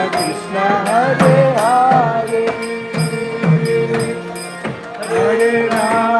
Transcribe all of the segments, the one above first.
Krishna Hare Hare Hare Rama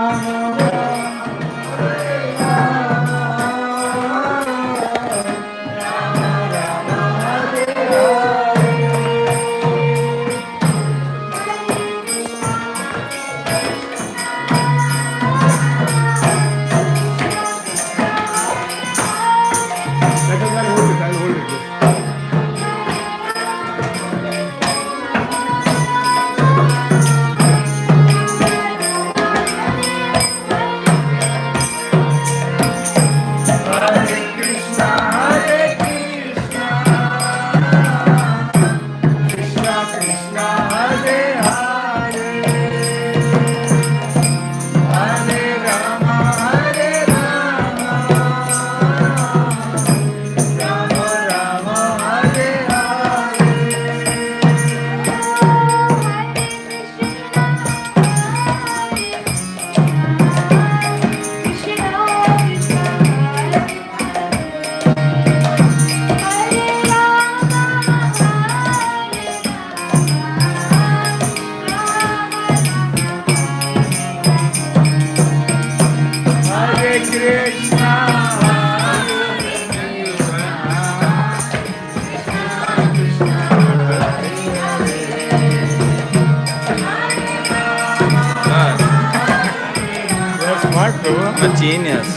I'm a genius.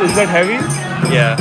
Is that heavy? Yeah.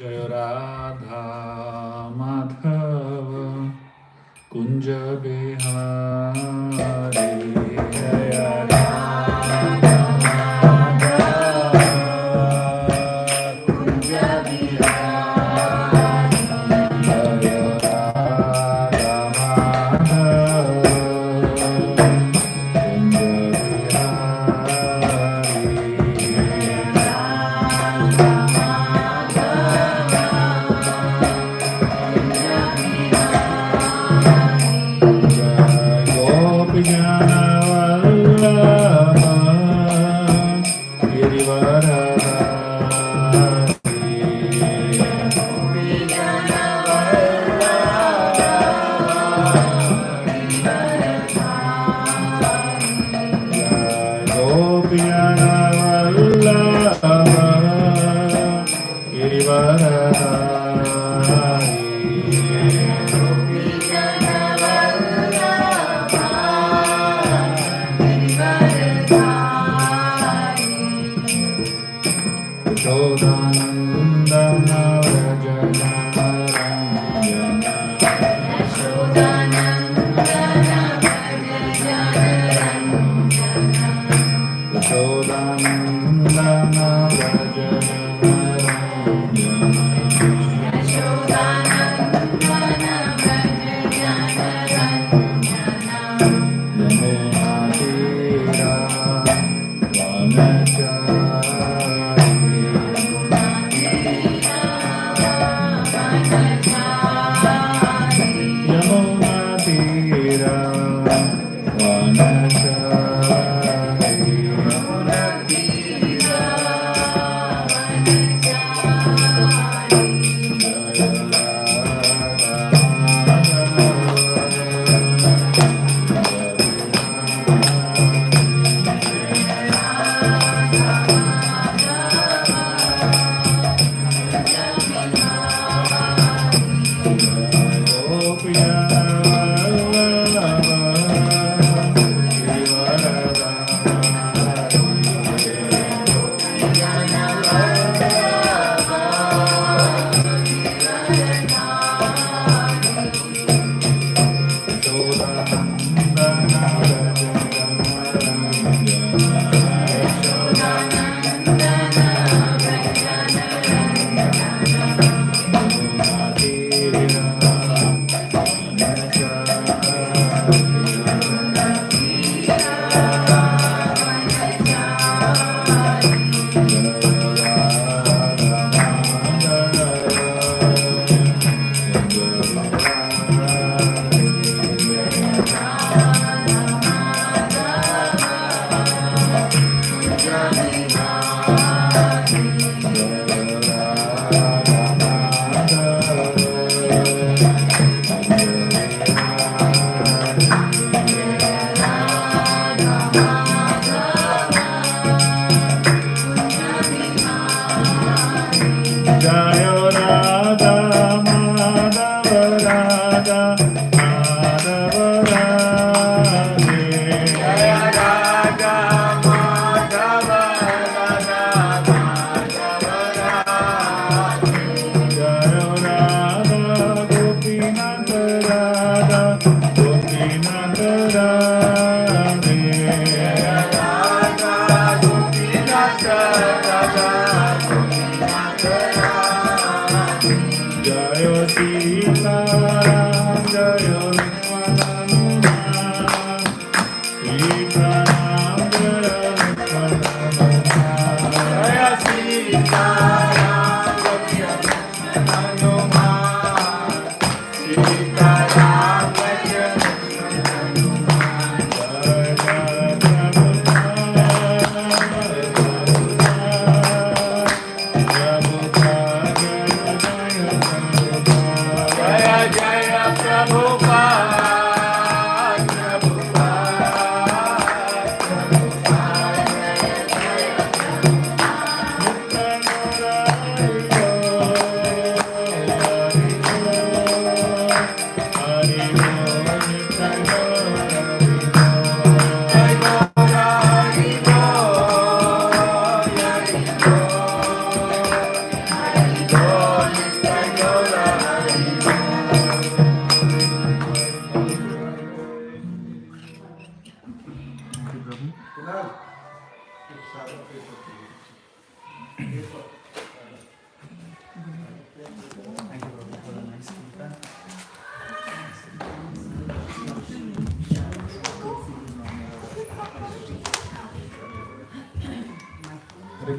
Jaya Radha Madhava Kunja Bihari Jaya Radha Madhava Kunja Bihari Jaya Radha Madhava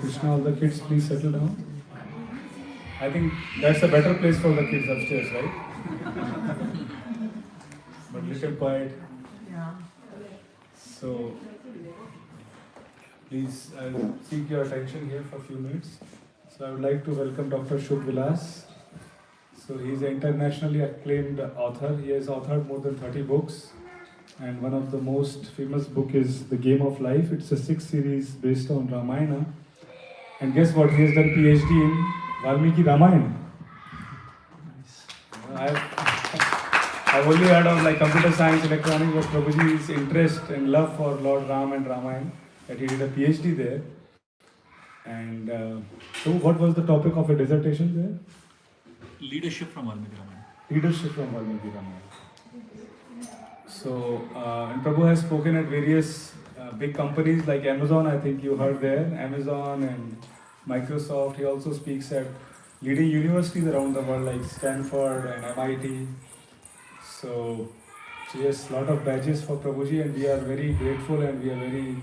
Krishna. All the kids, please settle down. I think that's a better place for the kids upstairs, right? But little quiet. So, please, I'll seek your attention here for a few minutes. So, I would like to welcome Dr. Shubh Vilas. So, he is an internationally acclaimed author. He has authored more than 30 books. And one of the most famous book is The Game of Life. It's a 6 series based on Ramayana. And guess what? He has done PhD in Valmiki Ramayana. I've only heard of like computer science, electronics, but Prabhuji's interest and love for Lord Ram and Ramayana, that he did a PhD there. And so what was the topic of a dissertation there? Leadership from Valmiki Ramayana. Leadership from Valmiki Ramayana. So, and Prabhu has spoken at various big companies like Amazon, I think you heard there, Amazon and Microsoft. He also speaks at leading universities around the world like Stanford and MIT. So yes, a lot of badges for Prabhuji, and we are very grateful and we are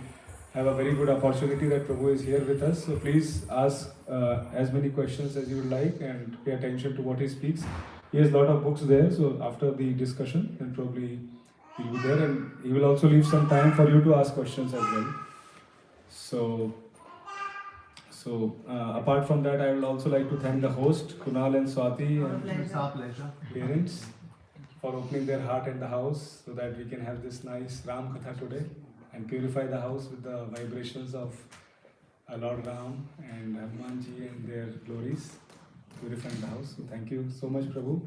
have a very good opportunity that Prabhu is here with us. So please ask as many questions as you would like and pay attention to what he speaks. He has a lot of books there, so after the discussion, then probably he'll be there, and he will also leave some time for you to ask questions as well. So apart from that, I would also like to thank the host, Kunal and Swati, and parents for opening their heart and the house so that we can have this nice Ram Katha today and purify the house with the vibrations of Lord Ram and Hanumanji and their glories, purifying the house. So thank you so much, Prabhu.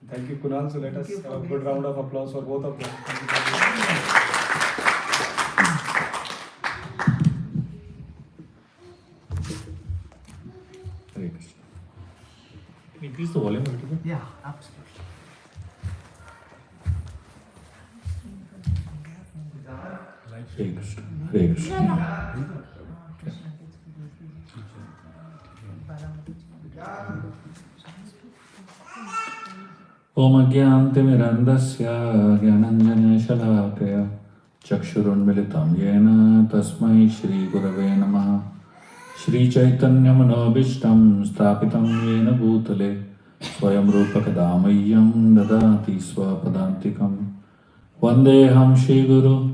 Thank you, Kunal. So let us have a good round of applause for both of them. Thank you very much. Hare Krishna. Can you increase the volume a little bit? Yeah, absolutely. Hare Krishna. Hare Krishna. Om Agyantimirandasya Gyananjana Chakshurunmilitam Yena Tasmai Shri Gurave Namaha Shri Chaitanya Manobishtam Stapitam Yena Bhutale Swayam Rupa Kadamayyam Dadati Swapadantikam Vandeham Shri Guru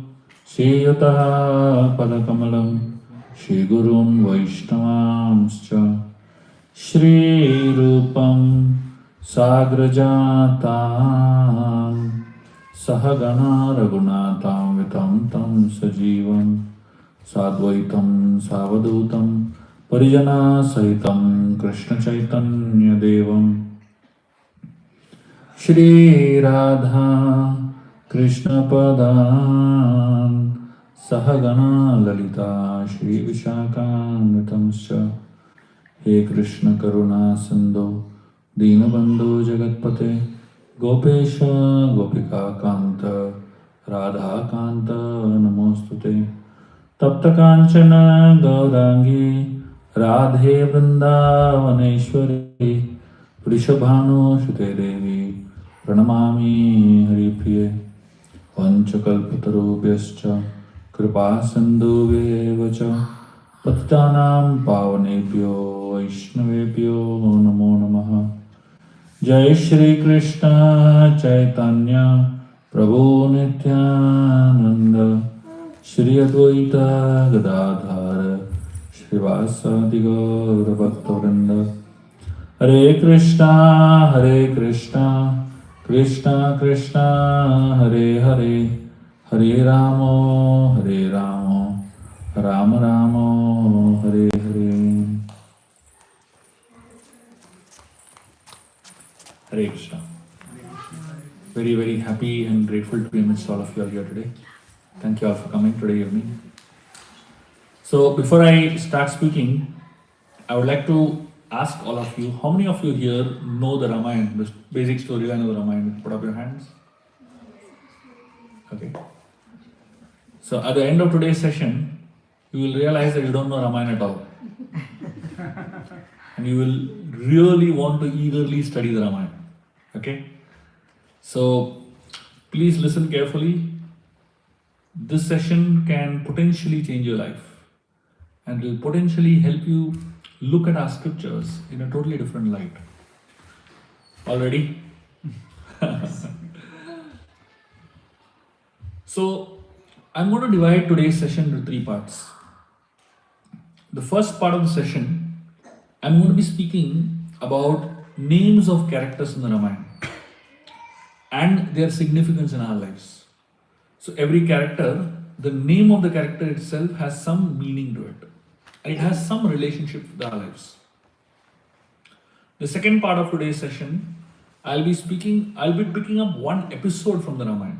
Shri Yataha Padakamalam Shri Gurun Vaishnavamscha Shri Rupam Sagrajatam Sahagana Raghunatam Vitam Tam Sajivam Sadvaitam Savadutam Parijana Sahitam Krishna Chaitanya Devam Shri Radha Krishna Padan Sahagana Lalita Shri Vishakanatamscha He Krishna Karuna Sindhu Deenabandhu Jagatpate Gopesha Gopika Kanta Radha Kanta Namostute Tapta Kanchana Gaurangi Radhe Vrindavaneshwari Prishabhanu Shute Devi Pranamami Haripriye Vanchakalpatarubhyascha Kripa Sindhuvevacha Patitanam Pavanebhyo Vaishnavebhyo Namo Namaha Jai Shri Krishna Chaitanya Prabhu Nityananda Shri Advaita Gadadhara Shrivasadi Gaura Bhaktivinoda Hare Krishna Hare Krishna Krishna Krishna Hare Hare Hare Ramo Hare Ramo Rama Rama Hare Hare. Hare Krishna. Very, very happy and grateful to be amidst all of you all here today. Thank you all for coming today evening. So before I start speaking, I would like to ask all of you, how many of you here know the Ramayana, the basic storyline of the Ramayana? Put up your hands. Okay. So at the end of today's session, you will realize that you don't know Ramayana at all. And you will really want to eagerly study the Ramayana. Okay? So please listen carefully. This session can potentially change your life. and will potentially help you look at our scriptures in a totally different light. Already? So, I'm going to divide today's session into 3 parts. The first part of the session, I'm going to be speaking about names of characters in the Ramayana and their significance in our lives. So, every character, the name of the character itself has some meaning to it, and it has some relationship with our lives. The second part of today's session, I'll be picking up one episode from the Ramayana,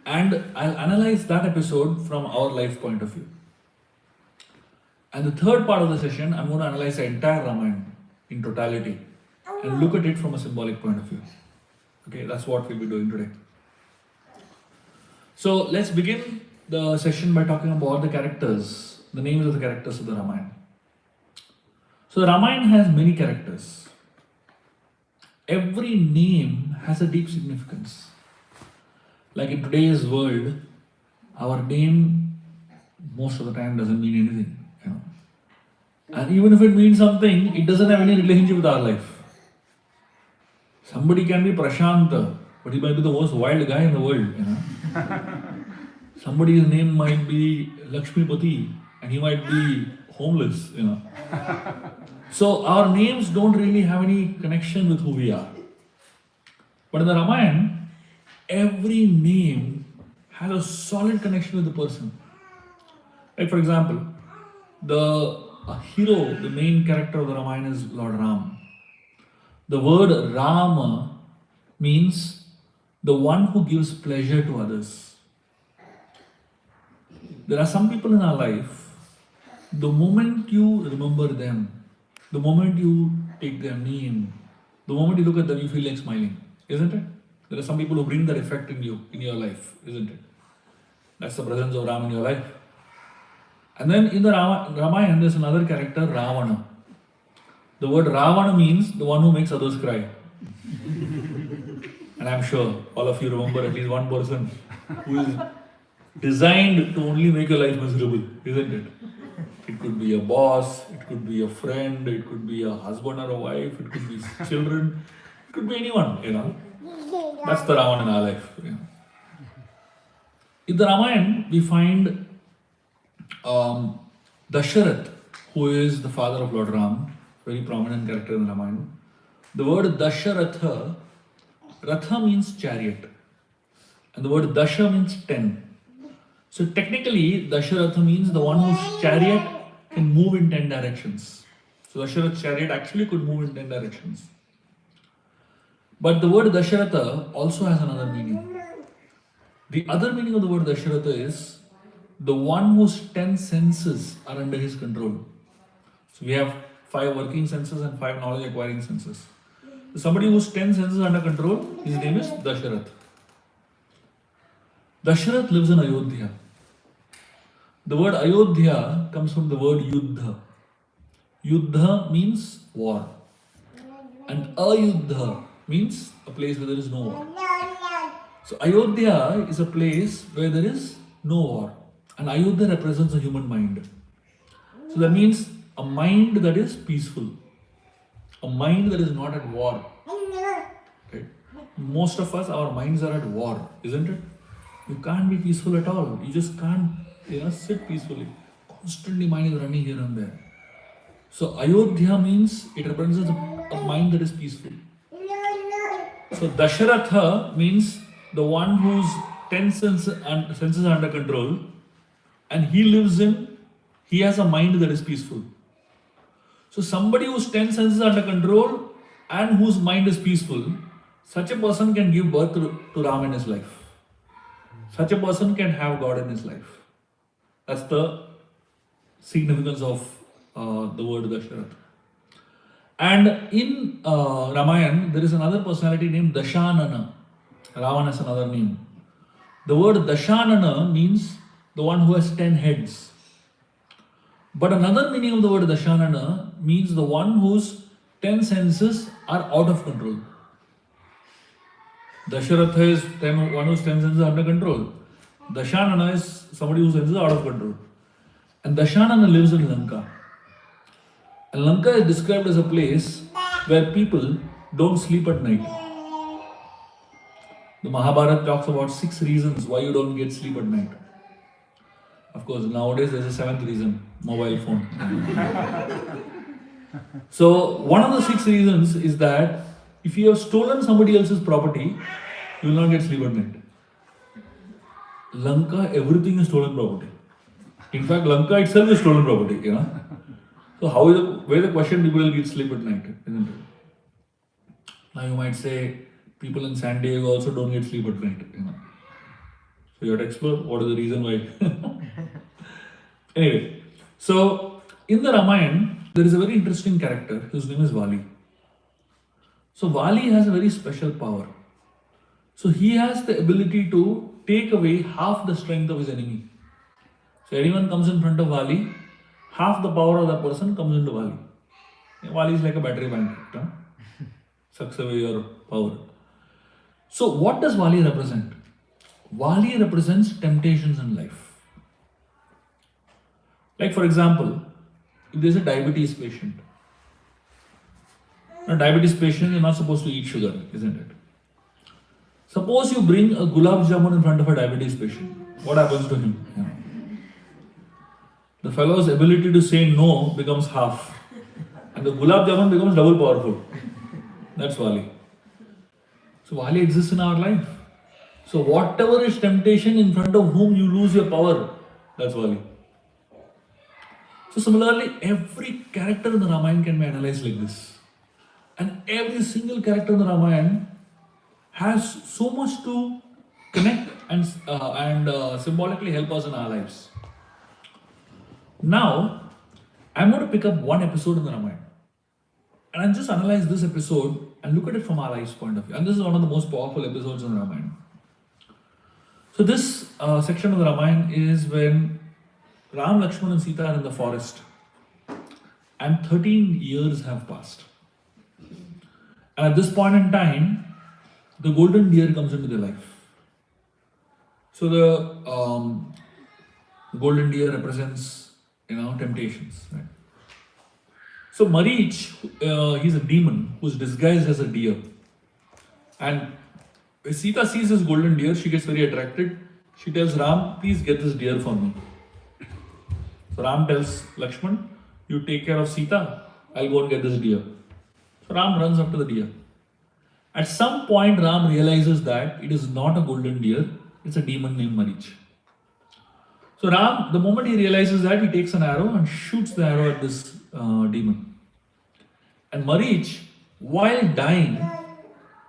and I'll analyze that episode from our life point of view. And the third part of the session, I'm going to analyze the entire Ramayana in totality and look at it from a symbolic point of view. Okay, that's what we'll be doing today. So let's begin the session by talking about the characters, the names of the characters of the Ramayana. So the Ramayana has many characters. Every name has a deep significance. Like in today's world, our name most of the time doesn't mean anything. And even if it means something, it doesn't have any relationship with our life. Somebody can be Prashant, but he might be the most wild guy in the world. Somebody's name might be Lakshmipati, and he might be homeless. So our names don't really have any connection with who we are. But in the Ramayana, every name has a solid connection with the person. Like for example, the hero, the main character of the Ramayana is Lord Ram. The word Rama means the one who gives pleasure to others. There are some people in our life, the moment you remember them, the moment you take their name, the moment you look at them, you feel like smiling, isn't it? There are some people who bring that effect in you, in your life, isn't it? That's the presence of Ram in your life. And then in the Ramayana, there's another character, Ravana. The word Ravana means the one who makes others cry. And I'm sure all of you remember at least one person who is designed to only make your life miserable, isn't it? It could be a boss, it could be a friend, it could be a husband or a wife, it could be children, it could be anyone, That's the Ravana in our life. In the Ramayana, we find Dasharath, who is the father of Lord Ram, very prominent character in the Ramayana. The word Dasharatha, Ratha means chariot, and the word Dasha means 10. So technically, Dasharatha means the one whose chariot can move in 10 directions. So Dasharath's chariot actually could move in 10 directions. But the word Dasharatha also has another meaning. The other meaning of the word Dasharatha is the one whose 10 senses are under his control. So we have 5 working senses and 5 knowledge acquiring senses. So somebody whose 10 senses are under control, his name is Dasharath. Dasharath lives in Ayodhya. The word Ayodhya comes from the word Yuddha. Yuddha means war. And Ayuddha means a place where there is no war. So Ayodhya is a place where there is no war. And Ayodhya represents a human mind. So that means a mind that is peaceful. A mind that is not at war. Right? Most of us, our minds are at war, isn't it? You can't be peaceful at all. You just can't sit peacefully. Constantly mind is running here and there. So Ayodhya means it represents a mind that is peaceful. So Dasharatha means the one whose 10 senses are under control, and he has a mind that is peaceful. So somebody whose 10 senses are under control and whose mind is peaceful, such a person can give birth to Ram in his life. Such a person can have God in his life. That's the significance of the word Dasharath. And in Ramayana, there is another personality named Dashanana. Ravana is another name. The word Dashanana means the one who has 10 heads. But another meaning of the word Dashanana means the one whose 10 senses are out of control. Dasharatha is one whose 10 senses are under control. Dashanana is somebody whose senses are out of control. And Dashanana lives in Lanka. And Lanka is described as a place where people don't sleep at night. The Mahabharata talks about 6 reasons why you don't get sleep at night. Of course, nowadays there's a 7th reason, mobile phone. So, one of the 6 reasons is that if you have stolen somebody else's property, you will not get sleep at night. Lanka, everything is stolen property. In fact, Lanka itself is stolen property, So, where the question people will get sleep at night, isn't it? Now, you might say people in San Diego also don't get sleep at night, So, you have to explore what is the reason why. Anyway, so in the Ramayana, there is a very interesting character. His name is Vali. So Vali has a very special power. So he has the ability to take away half the strength of his enemy. So anyone comes in front of Vali, half the power of that person comes into Vali. Vali is like a battery bank. Sucks away your power. So what does Vali represent? Vali represents temptations in life. Like for example, if there's a diabetes patient. A diabetes patient, you're not supposed to eat sugar, isn't it? Suppose you bring a gulab jamun in front of a diabetes patient. What happens to him? The fellow's ability to say no becomes half. And the gulab jamun becomes double powerful. That's Vali. So Vali exists in our life. So whatever is temptation in front of whom you lose your power, that's Vali. So similarly, every character in the Ramayana can be analyzed like this. And every single character in the Ramayana has so much to connect and symbolically help us in our lives. Now, I'm going to pick up one episode in the Ramayana. And I'll just analyze this episode and look at it from our life's point of view. And this is one of the most powerful episodes in the Ramayana. So this section of the Ramayana is when Ram, Lakshman and Sita are in the forest. And 13 years have passed. And at this point in time, the golden deer comes into their life. So the golden deer represents, temptations. Right? So Marich, he's a demon who's disguised as a deer. And when Sita sees this golden deer, she gets very attracted. She tells Ram, please get this deer for me. So Ram tells Lakshman, you take care of Sita, I'll go and get this deer. So Ram runs up to the deer. At some point, Ram realizes that it is not a golden deer, it's a demon named Marich. So Ram, the moment he realizes that, he takes an arrow and shoots the arrow at this demon. And Marich, while dying,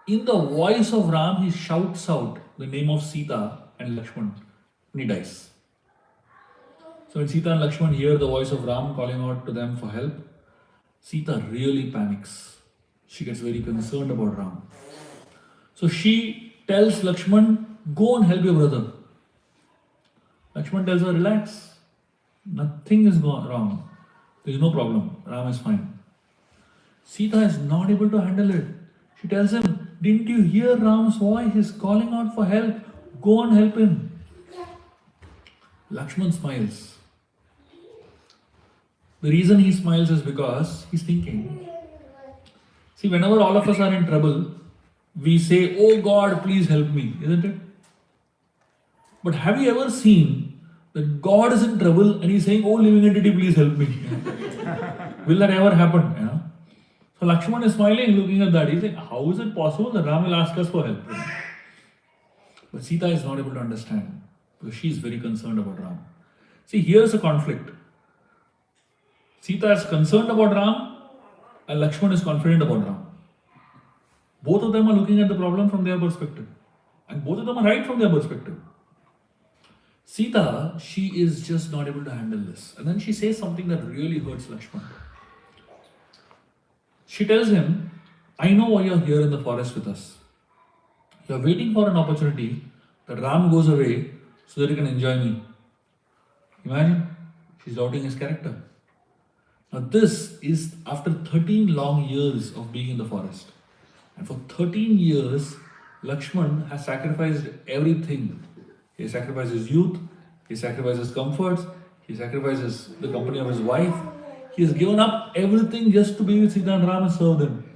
in the voice of Ram, he shouts out the name of Sita and Lakshman, and he dies. So when Sita and Lakshman hear the voice of Ram calling out to them for help, Sita really panics. She gets very concerned about Ram. So she tells Lakshman, go and help your brother. Lakshman tells her, relax. Nothing is wrong. There is no problem. Ram is fine. Sita is not able to handle it. She tells him, didn't you hear Ram's voice? He's calling out for help. Go and help him. Lakshman smiles. The reason he smiles is because he's thinking. See, whenever all of us are in trouble, we say, oh God, please help me, isn't it? But have you ever seen that God is in trouble and he's saying, oh living entity, please help me? Will that ever happen? So Lakshman is smiling, looking at that. He's saying, how is it possible that Ram will ask us for help? But Sita is not able to understand because she is very concerned about Ram. See, here's a conflict. Sita is concerned about Ram and Lakshman is confident about Ram. Both of them are looking at the problem from their perspective. And both of them are right from their perspective. Sita, she is just not able to handle this. And then she says something that really hurts Lakshman. She tells him, I know why you're here in the forest with us. You're waiting for an opportunity that Ram goes away so that you can enjoy me. Imagine, she's doubting his character. Now this is after 13 long years of being in the forest. And for 13 years, Lakshman has sacrificed everything. He sacrificed his youth, he sacrificed his comforts, He sacrifices the company of his wife. He has given up everything just to be with Sita and Ram and serve them.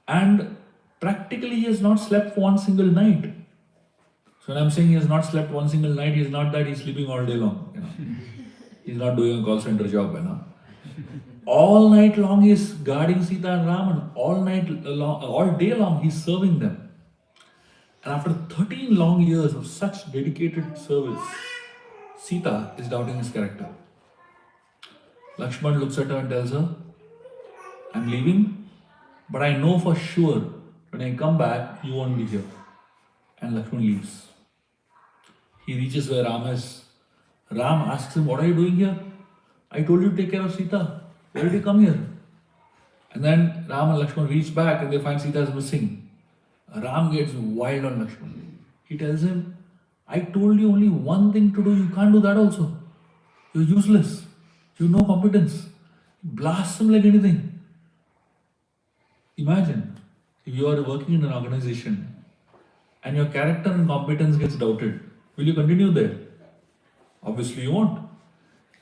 And practically he has not slept one single night. So when I'm saying he has not slept one single night, it's not that he's sleeping all day long. He's not doing a call center job. All night long he's guarding Sita and Ram, and all day long he's serving them. And after 13 long years of such dedicated service, Sita is doubting his character. Lakshman looks at her and tells her, I'm leaving, but I know for sure when I come back, you won't be here. And Lakshman leaves. He reaches where Ram is. Ram asks him, what are you doing here? I told you to take care of Sita. Why did you come here? And then Ram and Lakshman reach back and they find Sita is missing. Ram gets wild on Lakshman. He tells him, I told you only one thing to do. You can't do that also. You're useless. You have no competence. Blast him like anything. Imagine if you are working in an organization and your character and competence gets doubted. Will you continue there? Obviously you won't.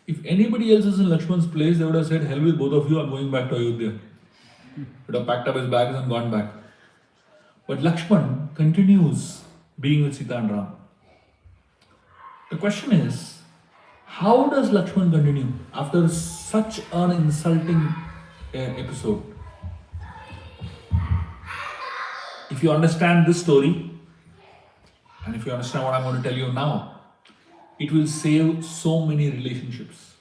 If anybody else is in Lakshman's place, they would have said, hell with both of you, I'm going back to Ayodhya. He would have packed up his bags and gone back. But Lakshman continues being with Sita and Ram. The question is, how does Lakshman continue after such an insulting episode? If you understand this story, and if you understand what I'm going to tell you now, it will save so many relationships.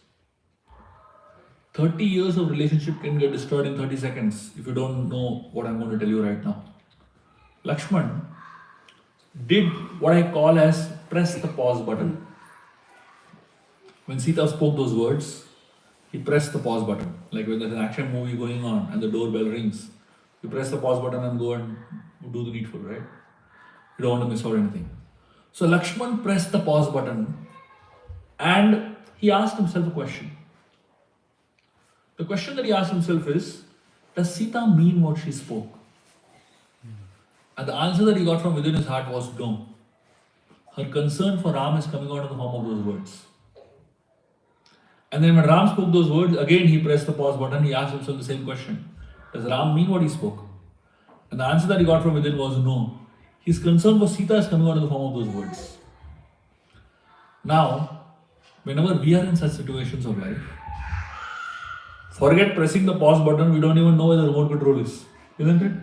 30 years of relationship can get destroyed in 30 seconds if you don't know what I'm going to tell you right now. Lakshman did what I call as press the pause button. When Sita spoke those words, he pressed the pause button. Like when there's an action movie going on and the doorbell rings, you press the pause button and go and do the needful, right? You don't want to miss out anything. So Lakshman pressed the pause button and he asked himself a question. The question that he asked himself is, does Sita mean what she spoke? And the answer that he got from within his heart was no. Her concern for Ram is coming out in the form of those words. And then when Ram spoke those words, again he pressed the pause button, he asked himself the same question. Does Ram mean what he spoke? And the answer that he got from within was no. His concern for Sita is coming out in the form of those words. Now, whenever we are in such situations of life, forget pressing the pause button, we don't even know where the remote control is. Isn't it?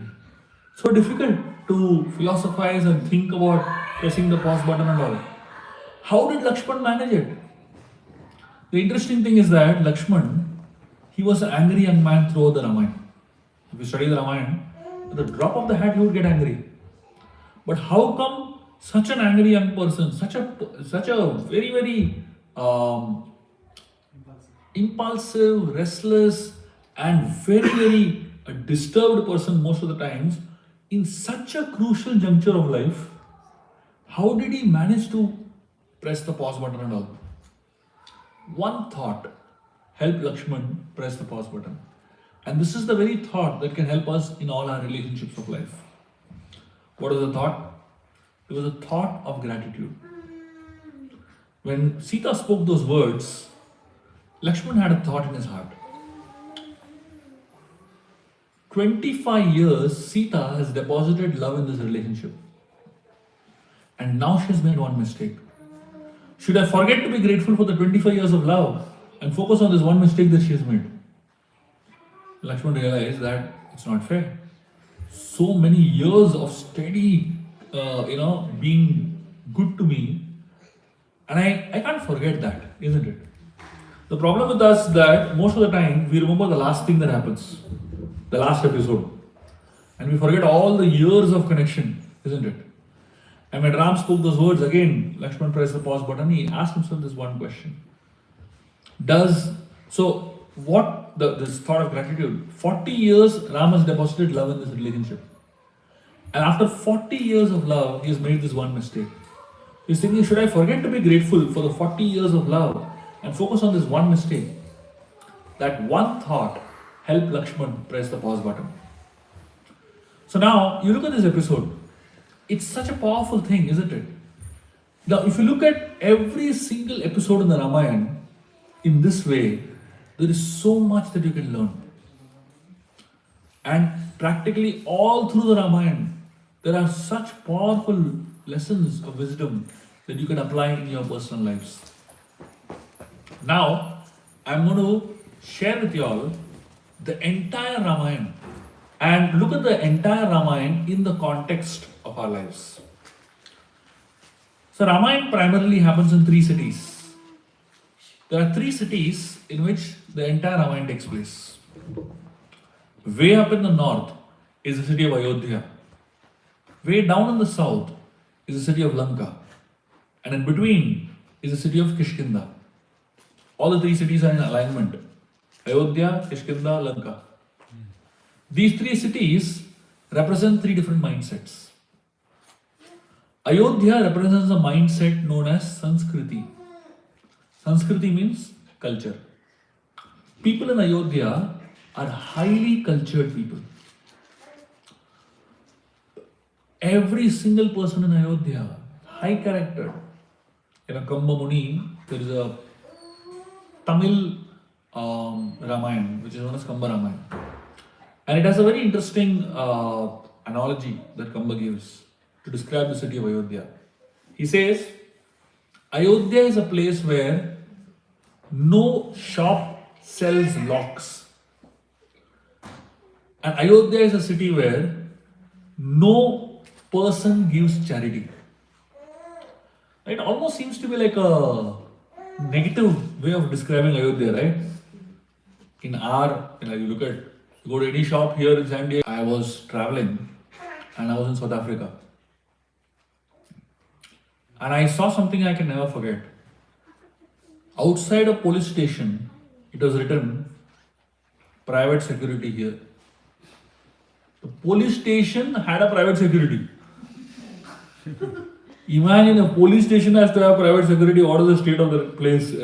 So difficult to philosophize and think about pressing the pause button and all. How did Lakshman manage it? The interesting thing is that Lakshman, he was an angry young man throughout the Ramayana. If you study the Ramayana, at the drop of the hat he would get angry. But how come such an angry young person, such a very, very impulsive, restless, and very, very disturbed person most of the times, in such a crucial juncture of life, how did he manage to press the pause button and all? One thought helped Lakshman press the pause button. And this is the very thought that can help us in all our relationships of life. What was the thought? It was a thought of gratitude. When Sita spoke those words, Lakshman had a thought in his heart. 25 years, Sita has deposited love in this relationship. And now she has made one mistake. Should I forget to be grateful for the 25 years of love and focus on this one mistake that she has made? Lakshman realized that it's not fair. So many years of steady, being good to me, and I can't forget that, isn't it? The problem with us is that most of the time we remember the last thing that happens, the last episode, and we forget all the years of connection, isn't it? And when Ram spoke those words, again, Lakshman pressed the pause button, he asked himself this one question. This thought of gratitude, 40 years Ram has deposited love in this relationship. And after 40 years of love, he has made this one mistake. He's thinking, should I forget to be grateful for the 40 years of love and focus on this one mistake? That one thought helped Lakshman press the pause button. So now, you look at this episode. It's such a powerful thing, isn't it? Now, if you look at every single episode in the Ramayana, In this way, there is so much that you can learn. And practically all through the Ramayana, there are such powerful lessons of wisdom that you can apply in your personal lives. Now, I'm going to share with you all the entire Ramayana and look at the entire Ramayana in the context of our lives. So, Ramayana primarily happens in three cities. There are three cities in which the entire Ramayana takes place. Way up in the north is the city of Ayodhya. Way down in the south is the city of Lanka. And in between is the city of Kishkinda. All the three cities are in alignment. Ayodhya, Kishkinda, Lanka. These three cities represent three different mindsets. Ayodhya represents a mindset known as Sanskriti. Sanskriti means culture. People in Ayodhya are highly cultured people. Every single person in Ayodhya, high character. In a Kamba Muni, there is a Tamil Ramayana, which is known as Kamba Ramayana. And it has a very interesting analogy that Kamba gives to describe the city of Ayodhya. He says, Ayodhya is a place where no shop sells locks. And Ayodhya is a city where no person gives charity. It almost seems to be like a negative way of describing Ayodhya, right? You go to any shop here in San Diego. I was traveling and I was in South Africa. And I saw something I can never forget. Outside a police station, it was written, private security here. The police station had a private security. Imagine a police station has to have private security. What is the state of the place?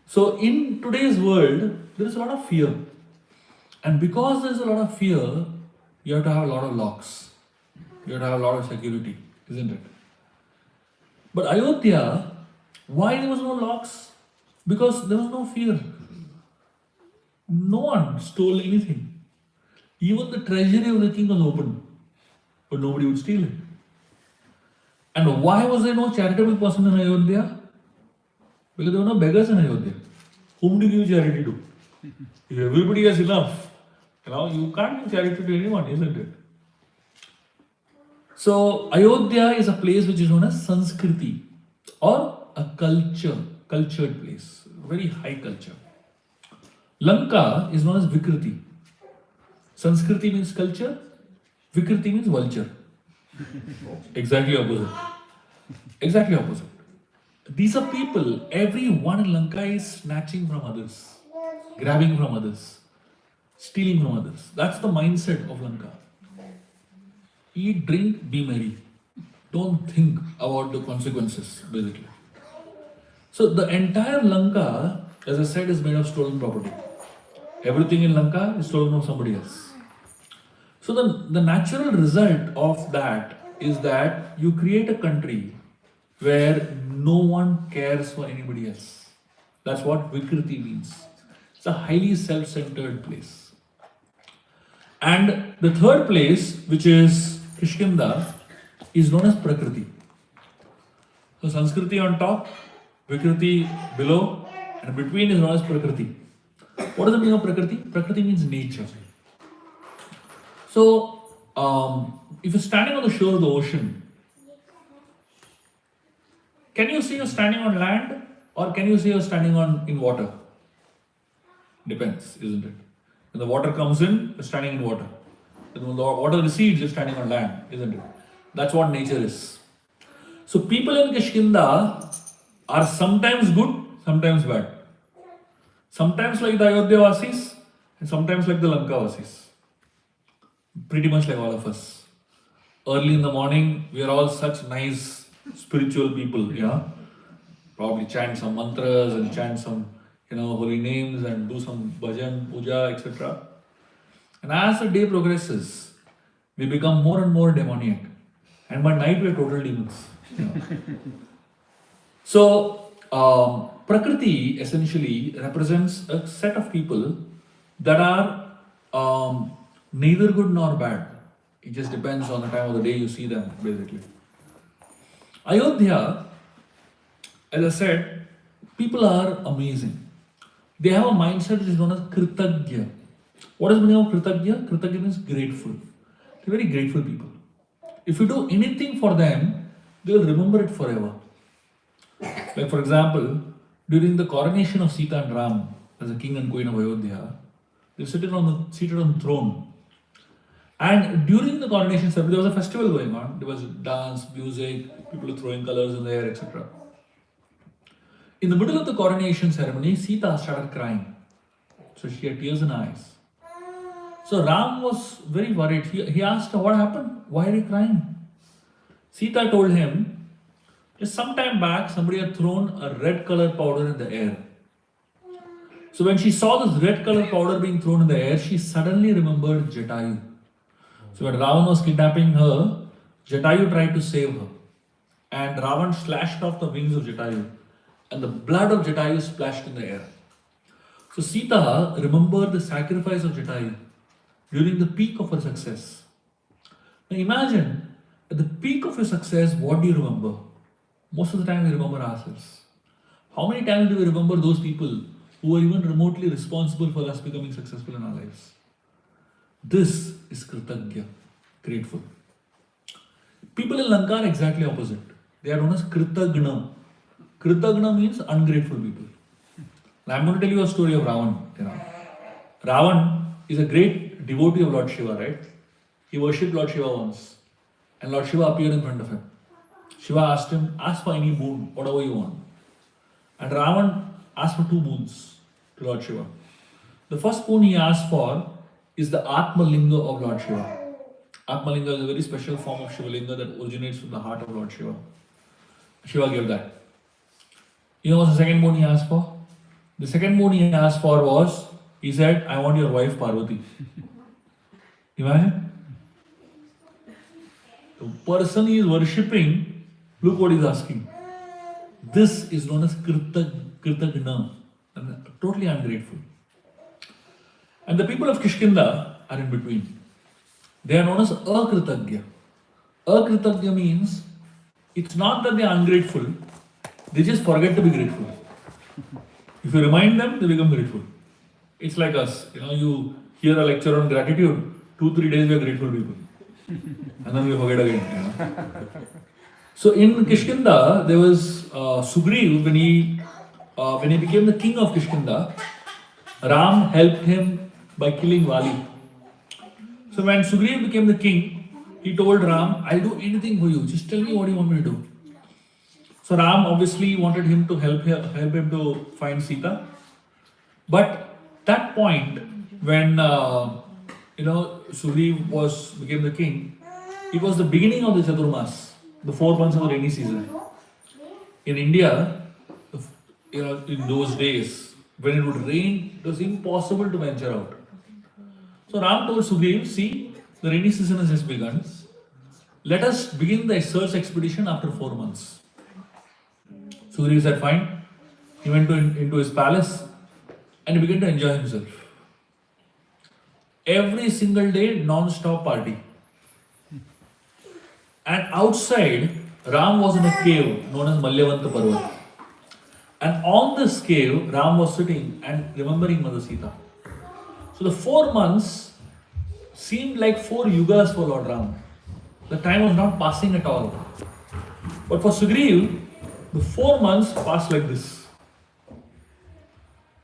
So in today's world, there is a lot of fear. And because there is a lot of fear, you have to have a lot of locks. You have to have a lot of security, isn't it? But Ayodhya, why there was no locks? Because there was no fear. No one stole anything. Even the treasury of the king was open, but nobody would steal it. And why was there no charitable person in Ayodhya? Because there were no beggars in Ayodhya. Whom do you give charity to? If everybody has enough, you can't give charity to anyone, isn't it? So Ayodhya is a place which is known as Sanskriti, or a cultured place, very high culture. Lanka is known as Vikriti. Sanskriti means culture, Vikriti means vulture. Exactly opposite. Exactly opposite. These are people, everyone in Lanka is snatching from others, grabbing from others, stealing from others. That's the mindset of Lanka. Eat, drink, be merry. Don't think about the consequences, basically. So the entire Lanka, as I said, is made of stolen property. Everything in Lanka is stolen from somebody else. So the natural result of that is that you create a country where no one cares for anybody else. That's what Vikriti means. It's a highly self-centered place. And the third place, which is Kishkinda, is known as Prakriti. So Sanskriti on top, Vikriti below, and between is known as Prakriti. What does the meaning of Prakriti? Prakriti means nature. So, if you're standing on the shore of the ocean, can you see you're standing on land, or can you see you're standing in water? Depends, isn't it? When the water comes in, you're standing in water. When the water recedes, you're standing on land, isn't it? That's what nature is. So people in Kishkinda are sometimes good, sometimes bad. Sometimes like the Ayodhya Vasis, and sometimes like the Lanka Vasis. Pretty much like all of us. Early in the morning, we are all such nice spiritual people, Probably chant some mantras and chant some, holy names and do some bhajan, puja, etc. And as the day progresses, we become more and more demoniac. And by night, we are total demons. So, Prakriti essentially represents a set of people that are neither good nor bad. It just depends on the time of the day you see them, basically. Ayodhya, as I said, people are amazing. They have a mindset which is known as Kritagya. What is the meaning of Kritagya? Kritagya means grateful. They're very grateful people. If you do anything for them, they will remember it forever. Like for example, during the coronation of Sita and Ram as the king and queen of Ayodhya, they were seated on the throne. And during the coronation ceremony, there was a festival going on. There was dance, music, people throwing colors in the air, etc. In the middle of the coronation ceremony, Sita started crying. So she had tears in her eyes. So Ram was very worried. He asked her, what happened? Why are you crying? Sita told him, just some time back, somebody had thrown a red color powder in the air. So when she saw this red color powder being thrown in the air, she suddenly remembered Jatayu. So when Ravan was kidnapping her, Jatayu tried to save her. And Ravan slashed off the wings of Jatayu. And the blood of Jatayu splashed in the air. So Sita remembered the sacrifice of Jatayu during the peak of her success. Now imagine, at the peak of your success, what do you remember? Most of the time we remember ourselves. How many times do we remember those people who are even remotely responsible for us becoming successful in our lives? This is Kritagya, grateful. People in Lanka are exactly opposite. They are known as Kritagna. Kritagna means ungrateful people. Now I'm going to tell you a story of Ravan. Ravan is a great devotee of Lord Shiva, right? He worshipped Lord Shiva once. And Lord Shiva appeared in front of him. Shiva asked him, ask for any boon, whatever you want. And Ravan asked for 2 boons to Lord Shiva. The first boon he asked for is the Atmalinga of Lord Shiva. Atmalinga is a very special form of Shivalinga that originates from the heart of Lord Shiva. Shiva gave that. You know what's the second boon he asked for? The second boon he asked for was, he said, I want your wife Parvati. Imagine. The person he is worshipping, look what he is asking. This is known as Kritagna, and totally ungrateful. And the people of Kishkinda are in between. They are known as Akritagya. Akritagya means it's not that they are ungrateful, they just forget to be grateful. If you remind them, they become grateful. It's like us, you hear a lecture on gratitude, 2-3 days we are grateful people. And then we forget again. So in Kishkinda, there was Sugriv, when he became the king of Kishkinda, Ram helped him by killing Vali. So when Sugriv became the king, he told Ram, I'll do anything for you, just tell me what you want me to do. So Ram obviously wanted him to help him to find Sita. But that point, when Sugriv became the king, it was the beginning of the Chaturmas, the 4 months of the rainy season. In India, in those days, when it would rain, it was impossible to venture out. So Ram told Sugriv, see, the rainy season has just begun. Let us begin the search expedition after 4 months. Sugriv said, fine. He went into his palace and he began to enjoy himself. Every single day, non-stop party. And outside, Ram was in a cave known as Malyavanta Parvat. And on this cave, Ram was sitting and remembering Mother Sita. So the 4 months seemed like 4 yugas for Lord Ram. The time was not passing at all. But for Sugriv, the 4 months passed like this.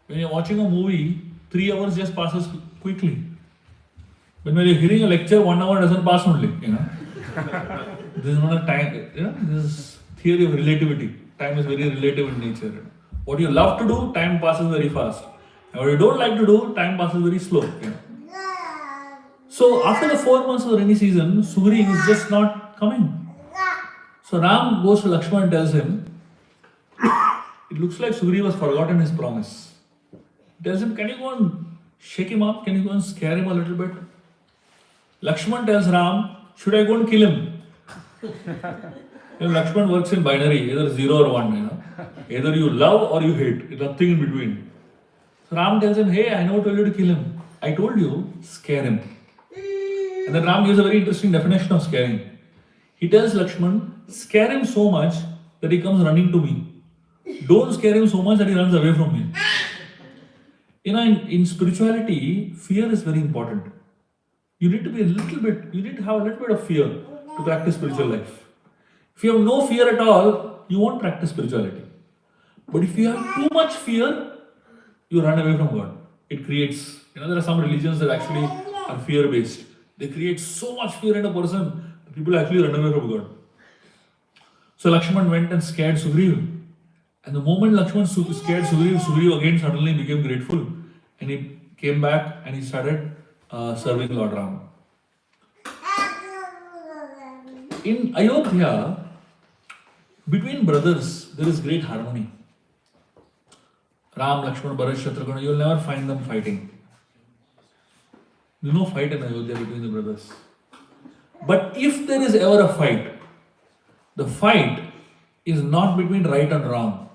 When you're watching a movie, 3 hours just passes quickly. But when you're hearing a lecture, 1 hour doesn't pass only, This is not a time, this is theory of relativity. Time is very relative in nature. What you love to do, time passes very fast. And what you don't like to do, time passes very slow. So after the 4 months of the rainy season, Sugriv is just not coming. So Ram goes to Lakshman and tells him, it looks like Sugriv has forgotten his promise. He tells him, can you go and shake him up? Can you go and scare him a little bit? Lakshman tells Ram, should I go and kill him? Lakshman works in binary, either 0 or 1. Either you love or you hate, nothing in between. So Ram tells him, hey, I never told you to kill him. I told you, scare him. And then Ram gives a very interesting definition of scaring. He tells Lakshman, scare him so much that he comes running to me. Don't scare him so much that he runs away from me. In spirituality, fear is very important. You need to have a little bit of fear to practice spiritual life. If you have no fear at all, you won't practice spirituality. But if you have too much fear, you run away from God. It creates, there are some religions that actually are fear-based. They create so much fear in a person, that people actually run away from God. So Lakshman went and scared Sugriva. And the moment Lakshman scared Sugriva again suddenly became grateful. And he came back and he started serving Lord Ram. In Ayodhya, between brothers, there is great harmony. Ram, Lakshman, Bharat, Shatrugna, you will never find them fighting. There is no fight in Ayodhya between the brothers. But if there is ever a fight, the fight is not between right and wrong.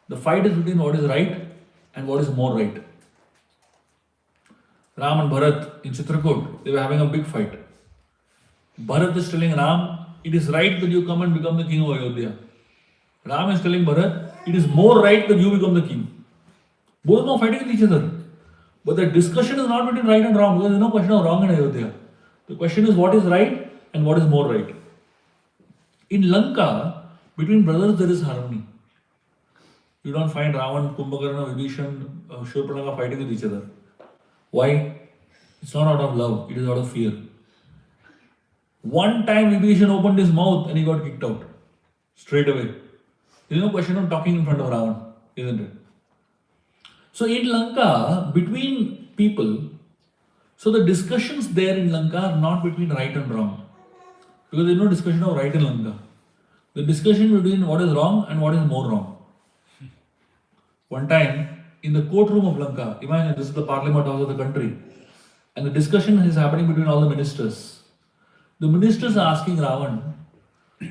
The fight is between what is right and what is more right. Ram and Bharat in Chitrakoot, they were having a big fight. Bharat is telling Ram, it is right that you come and become the king of Ayodhya. Ram is telling Bharat, it is more right that you become the king. Both are fighting with each other. But the discussion is not between right and wrong, because there is no question of wrong in Ayodhya. The question is what is right and what is more right. In Lanka, between brothers there is harmony. You don't find Ravan, Kumbhakarna, Vibhishan, Shurpanaka fighting with each other. Why? It's not out of love, it is out of fear. One time Vibhishan opened his mouth and he got kicked out. Straight away. There is no question of talking in front of Ravan, isn't it? So in Lanka, between people, so the discussions there in Lanka are not between right and wrong. Because there is no discussion of right in Lanka. The discussion between what is wrong and what is more wrong. One time, in the courtroom of Lanka, imagine this is the parliament house of the country, and the discussion is happening between all the ministers. The ministers are asking Ravan,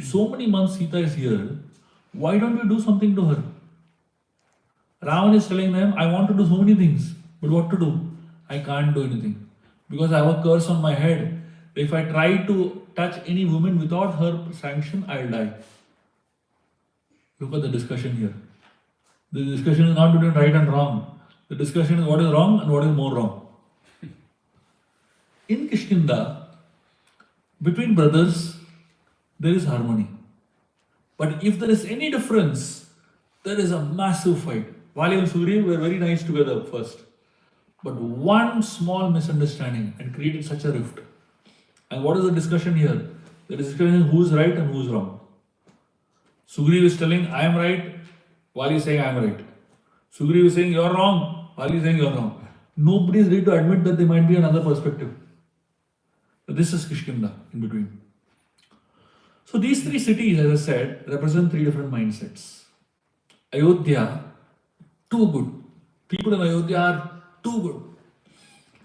so many months Sita is here, why don't you do something to her? Ravan is telling them, I want to do so many things, but what to do? I can't do anything. Because I have a curse on my head. If I try to touch any woman without her sanction, I'll die. Look at the discussion here. The discussion is not between right and wrong. The discussion is what is wrong and what is more wrong. In Kishkinda, between brothers, there is harmony. But if there is any difference, there is a massive fight. Vali and Sugriva were very nice together first. But one small misunderstanding and created such a rift. And what is the discussion here? The discussion is who is right and who is wrong. Sugriva is telling, I am right. Vali is saying, I am right. Sugriva is saying, you are wrong. Vali is saying, you are wrong. Nobody is ready to admit that there might be another perspective. But this is Kishkinda in between. So these three cities, as I said, represent three different mindsets. Ayodhya, too good. People in Ayodhya are too good.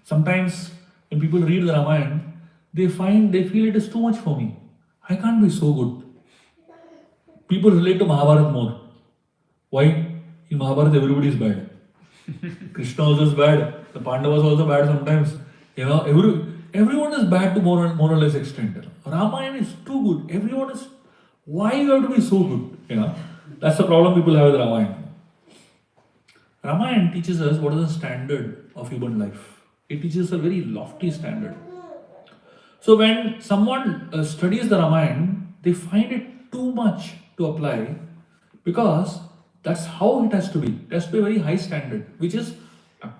Sometimes when people read the Ramayana, they feel it is too much for me. I can't be so good. People relate to Mahabharata more. Why? In Mahabharata everybody is bad. Krishna also is bad. The Pandavas also bad sometimes. Everyone is bad to more or less extent. Ramayana is too good. Everyone is. Why you have to be so good? That's the problem people have with Ramayana. Ramayana teaches us what is the standard of human life. It teaches a very lofty standard. So when someone studies the Ramayana, they find it too much to apply because that's how it has to be. It has to be a very high standard, which is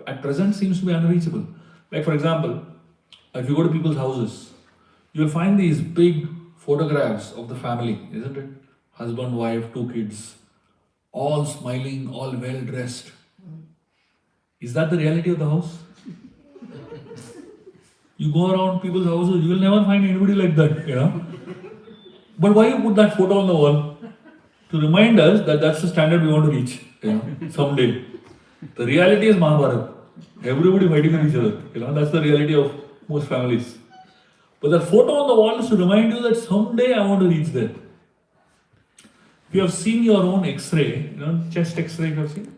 at present seems to be unreachable. Like for example, if you go to people's houses, you'll find these big photographs of the family, isn't it? Husband, wife, 2 kids, all smiling, all well dressed. Is that the reality of the house? You go around people's houses, you will never find anybody like that, But why you put that photo on the wall? To remind us that that's the standard we want to reach, someday. The reality is Mahabharata. Everybody fighting with each other, That's the reality of most families. But that photo on the wall is to remind you that someday I want to reach there. you have seen your own X-ray, chest X-ray, you have seen.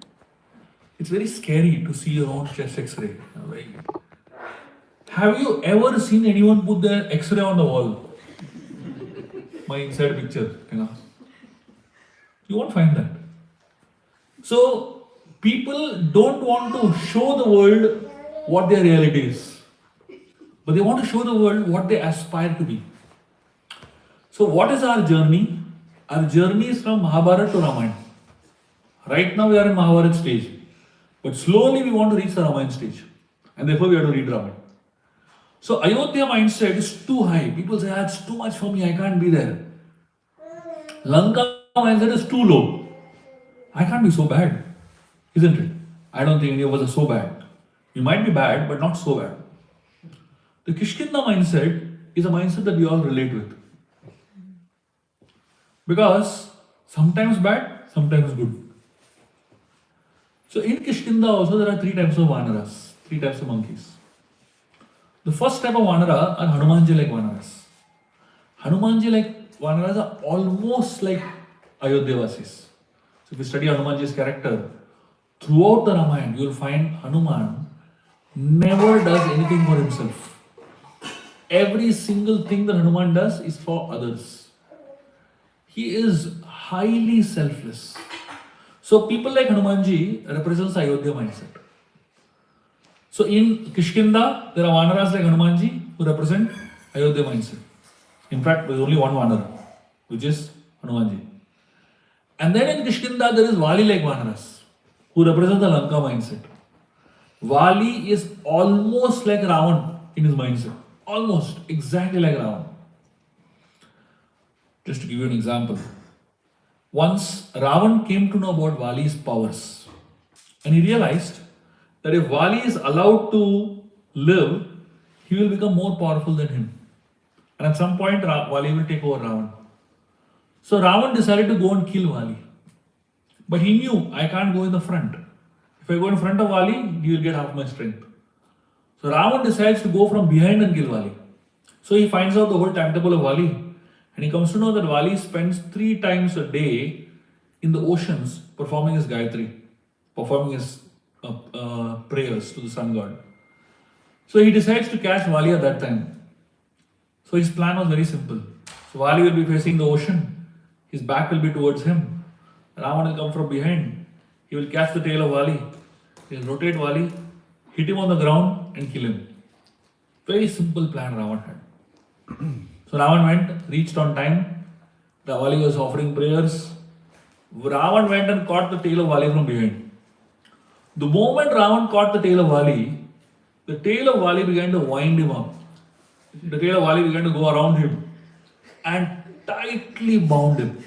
It's very scary to see your own chest X-ray. Have you ever seen anyone put their X-ray on the wall? My inside picture, You won't find that. So people don't want to show the world what their reality is, but they want to show the world what they aspire to be. So what is our journey? Our journey is from Mahabharata to Ramayana. Right now we are in Mahabharata stage, but slowly we want to reach the Ramayana stage, and therefore we have to read Ramayana. So Ayodhya mindset is too high. People say, it's too much for me, I can't be there. Lanka mindset is too low. I can't be so bad, isn't it? I don't think any of us are so bad. We might be bad, but not so bad. The Kishkinda mindset is a mindset that we all relate with. Because sometimes bad, sometimes good. So in Kishkinda also there are 3 types of Vanaras, 3 types of monkeys. The first type of Vanara are Hanumanji-like Vanaras. Hanumanji-like Vanaras are almost like Ayodhya-vasis. So if you study Hanumanji's character, throughout the Ramayana, you will find Hanuman never does anything for himself. Every single thing that Hanuman does is for others. He is highly selfless. So people like Hanumanji represents Ayodhya mindset. So in Kishkinda, there are Vanaras like Hanumanji who represent Ayodhya mindset. In fact, there is only one Vanara, which is Hanumanji. And then in Kishkinda, there is Vali-like Vanaras, who represent the Lanka mindset. Vali is almost like Ravan in his mindset. Almost, exactly like Ravan. Just to give you an example. Once Ravan came to know about Vali's powers. And he realized that if Vali is allowed to live, he will become more powerful than him. And at some point, Vali will take over Ravan. So Ravan decided to go and kill Vali. But he knew, I can't go in the front. If I go in front of Vali, he will get half my strength. So Ravan decides to go from behind and kill Vali. So he finds out the whole timetable of Vali. And he comes to know that Vali spends 3 times a day in the oceans performing his Gayatri, performing his prayers to the sun god. So he decides to catch Vali at that time. So his plan was very simple. So Vali will be facing the ocean. His back will be towards him. Ravan will come from behind. He will catch the tail of Vali. He will rotate Vali, hit him on the ground and kill him. Very simple plan Ravan had. So Ravan went, reached on time. The Vali was offering prayers. Ravan went and caught the tail of Vali from behind. The moment Ravan caught the tail of Vali, the tail of Vali began to wind him up. The tail of Vali began to go around him and tightly bound him.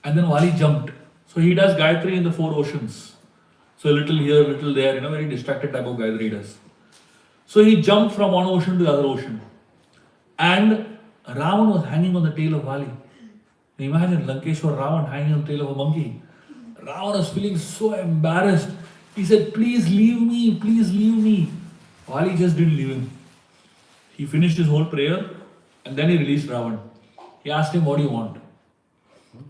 And then Vali jumped. So he does Gayatri in the 4 oceans. So a little here, a little there, very distracted type of Gayatri he does. So he jumped from one ocean to the other ocean. And Ravan was hanging on the tail of Vali. Imagine Lankeshwar Ravan hanging on the tail of a monkey. Ravan was feeling so embarrassed. He said, please leave me, please leave me. Vali just didn't leave him. He finished his whole prayer and then he released Ravan. He asked him, what do you want?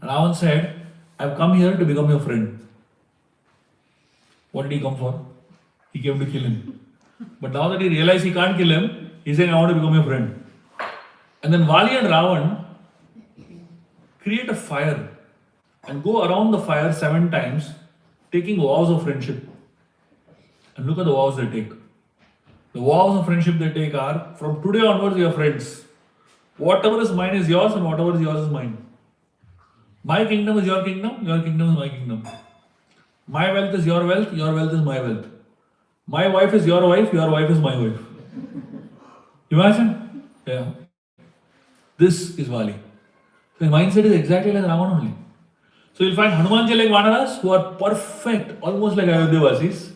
Ravan said, I've come here to become your friend. What did he come for? He came to kill him. But now that he realized he can't kill him, he said, I want to become your friend. And then Vali and Ravan create a fire and go around the fire 7 times, taking vows of friendship. And look at the vows they take. The vows of friendship they take are, from today onwards we are friends. Whatever is mine is yours and whatever is yours is mine. My kingdom is your kingdom is my kingdom. My wealth is your wealth is my wealth. My wife is your wife is my wife. Imagine? Yeah. This is Vali. So his mindset is exactly like Ravan only. So you'll find Hanumanji like Vanaras who are perfect, almost like Ayodhya-vasis.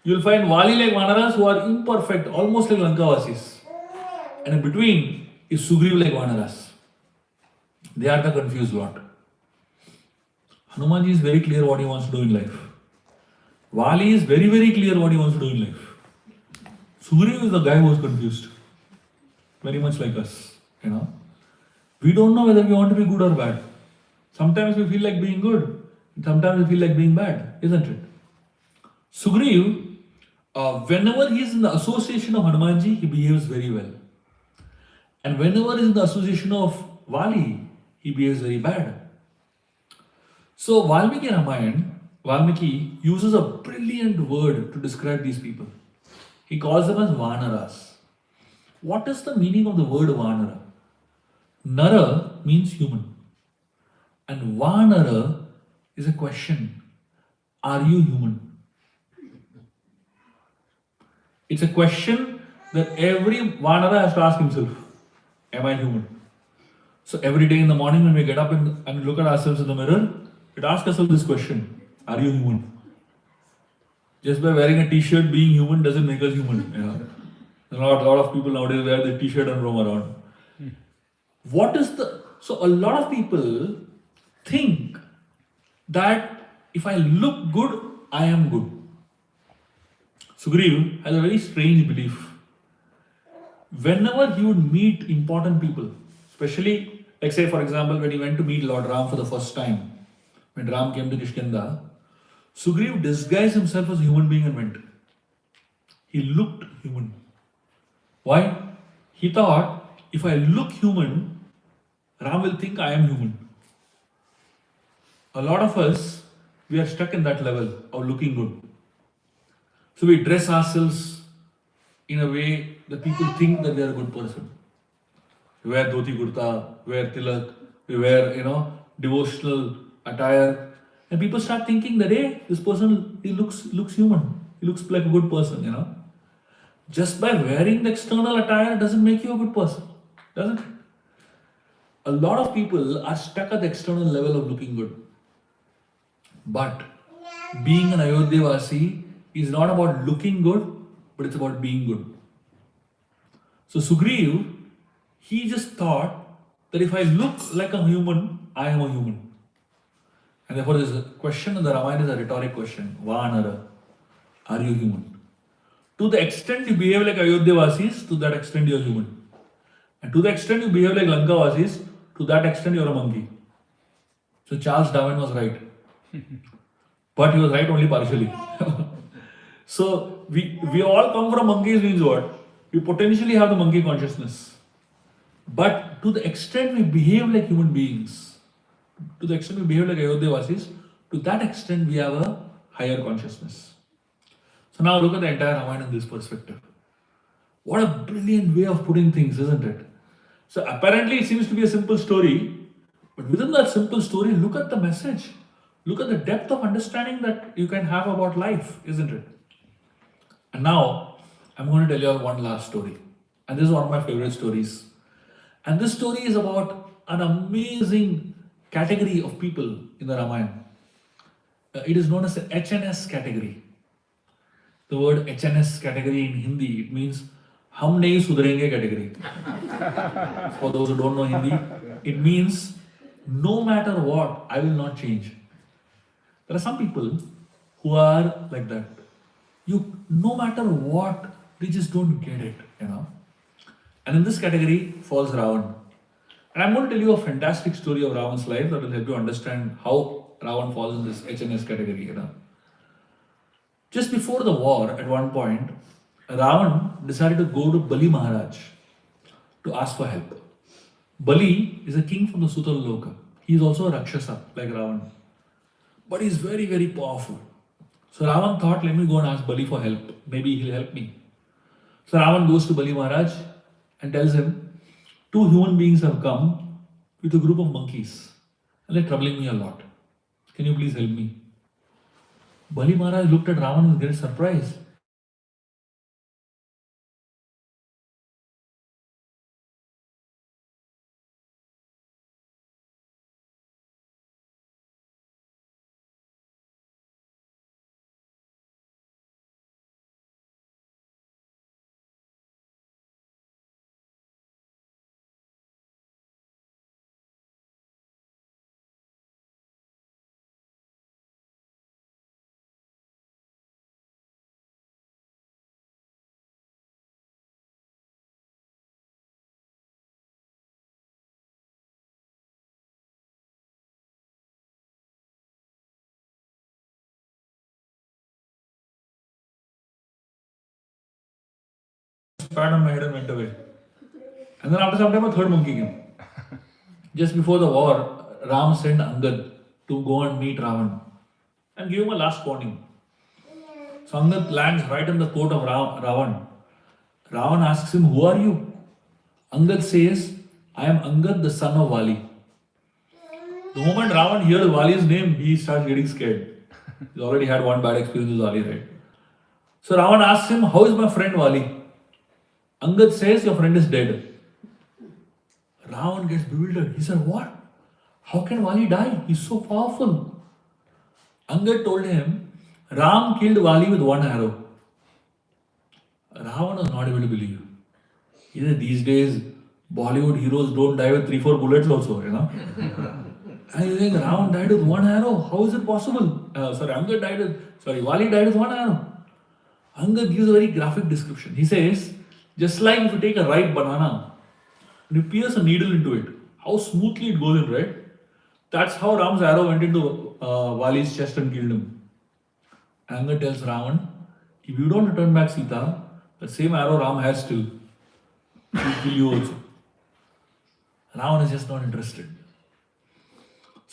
You'll find Vali like Vanaras who are imperfect, almost like Lanka-vasis. And in between is Sugriv like Vanaras. They are the confused lot. Hanumanji is very clear what he wants to do in life. Vali is very, very clear what he wants to do in life. Sugriv is the guy who is confused. Very much like us, We don't know whether we want to be good or bad. Sometimes we feel like being good, and sometimes we feel like being bad, isn't it? Sugriv, whenever he is in the association of Hanumanji, he behaves very well. And whenever he is in the association of Vali, he behaves very bad. So Valmiki Ramayana, Valmiki uses a brilliant word to describe these people. He calls them as Vanaras. What is the meaning of the word Vanara? Nara means human. And Vanara is a question. Are you human? It's a question that every Vanara has to ask himself. Am I human? So every day in the morning when we get up and look at ourselves in the mirror, we ask ourselves this question. Are you human? Just by wearing a t-shirt, being human doesn't make us human. A lot of people nowadays wear the t-shirt and roam around. So a lot of people think that if I look good, I am good. Sugriv has a very strange belief. Whenever he would meet important people, especially, like say for example, when he went to meet Lord Ram for the first time, when Ram came to Kishkinda, Sugriv disguised himself as a human being and went. He looked human. Why? He thought, if I look human, Ram will think I am human. A lot of us, we are stuck in that level of looking good. So we dress ourselves in a way that people think that we are a good person. We wear dhoti kurta, we wear tilak, we wear, devotional attire. And people start thinking that, hey, this person, he looks human. He looks like a good person. Just by wearing the external attire doesn't make you a good person, doesn't it? A lot of people are stuck at the external level of looking good. But being an Ayodhyavasi is not about looking good, but it's about being good. So Sugriv, he just thought that if I look like a human, I am a human. And therefore, this question in the Ramayana is a rhetoric question. Vanara, are you human? To the extent you behave like Ayodhyavasis, to that extent you are human. And to the extent you behave like Lankavasis, to that extent you are a monkey. So Charles Darwin was right. But he was right only partially. So we all come from monkeys means what? We potentially have the monkey consciousness. But to the extent we behave like human beings, to the extent we behave like Ayodhyavasis, to that extent we have a higher consciousness. So now look at the entire Ramayana in this perspective. What a brilliant way of putting things, isn't it? So apparently it seems to be a simple story, but within that simple story, look at the message. Look at the depth of understanding that you can have about life, isn't it? And now I'm going to tell you all one last story. And this is one of my favorite stories. And this story is about an amazing category of people in the Ramayana. It is known as the HNS category. The word HNS category in Hindi, it means Hum nahi sudhrenge category. For those who don't know Hindi, it means no matter what, I will not change. There are some people who are like that. No matter what, they just don't get it. And in this category falls Ravan. And I'm going to tell you a fantastic story of Ravan's life that will help you understand how Ravan falls in this HNS category. Just before the war, at one point, Ravan decided to go to Bali Maharaj to ask for help. Bali is a king from the Sutala Loka. He is also a Rakshasa, like Ravan. But he is very, very powerful. So Ravan thought, let me go and ask Bali for help. Maybe he'll help me. So Ravan goes to Bali Maharaj and tells him, two human beings have come with a group of monkeys and they're troubling me a lot. Can you please help me? Bali Maharaj looked at Ravan with great surprise. spat on my head and went away. And then after some time, a third monkey came. Just before the war, Ram sent Angad to go and meet Ravan and give him a last warning. So Angad lands right in the court of Ravan. Ravan asks him, "Who are you?" Angad says, "I am Angad, the son of Vali." The moment Ravan hears Vali's name, he starts getting scared. He's already had one bad experience with Vali, right? So Ravan asks him, "How is my friend Vali?" Angad says, "Your friend is dead." Ravan gets bewildered. He said, "What? How can Vali die? He's so powerful." Angad told him, "Ram killed Vali with one arrow." Ravan was not able to believe. He said, "These days, Bollywood heroes don't die with 3-4 bullets also, you know." And he's saying, "Ravan died with one arrow. How is it possible?" Vali died with one arrow. Angad gives a very graphic description. He says, just like if you take a ripe banana and you pierce a needle into it, how smoothly it goes in, right? That's how Ram's arrow went into Vali's chest and killed him. Angad tells Ravan, "If you don't return back Sita, the same arrow Ram has still will kill you also." Ravan is just not interested.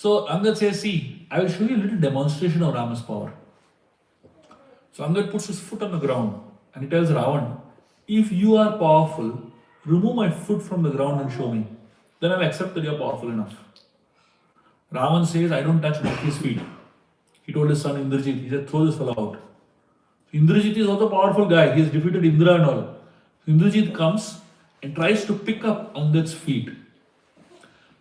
So Angad says, "See, I will show you a little demonstration of Rama's power." So Angad puts his foot on the ground and he tells Ravan, "If you are powerful, remove my foot from the ground and show me. Then I'll accept that you are powerful enough." Ravan says, "I don't touch monkey's feet." He told his son Indrajit, he said, "Throw this fellow out." Indrajit is also a powerful guy. He has defeated Indra and all. Indrajit comes and tries to pick up Angad's feet.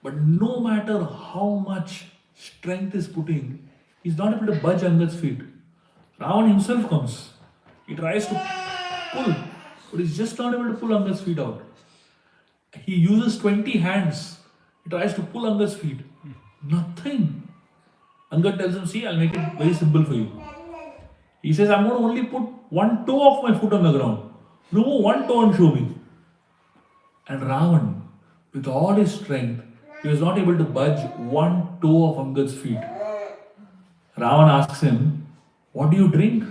But no matter how much strength is putting, he's not able to budge Angad's feet. Ravan himself comes. He tries to pull, but he's just not able to pull Angad's feet out. He uses 20 hands. He tries to pull Angad's feet. Nothing. Angad tells him, "See, I'll make it very simple for you." He says, "I'm going to only put one toe of my foot on the ground. Remove one toe and show me." And Ravan, with all his strength, he was not able to budge one toe of Angad's feet. Ravan asks him, "What do you drink?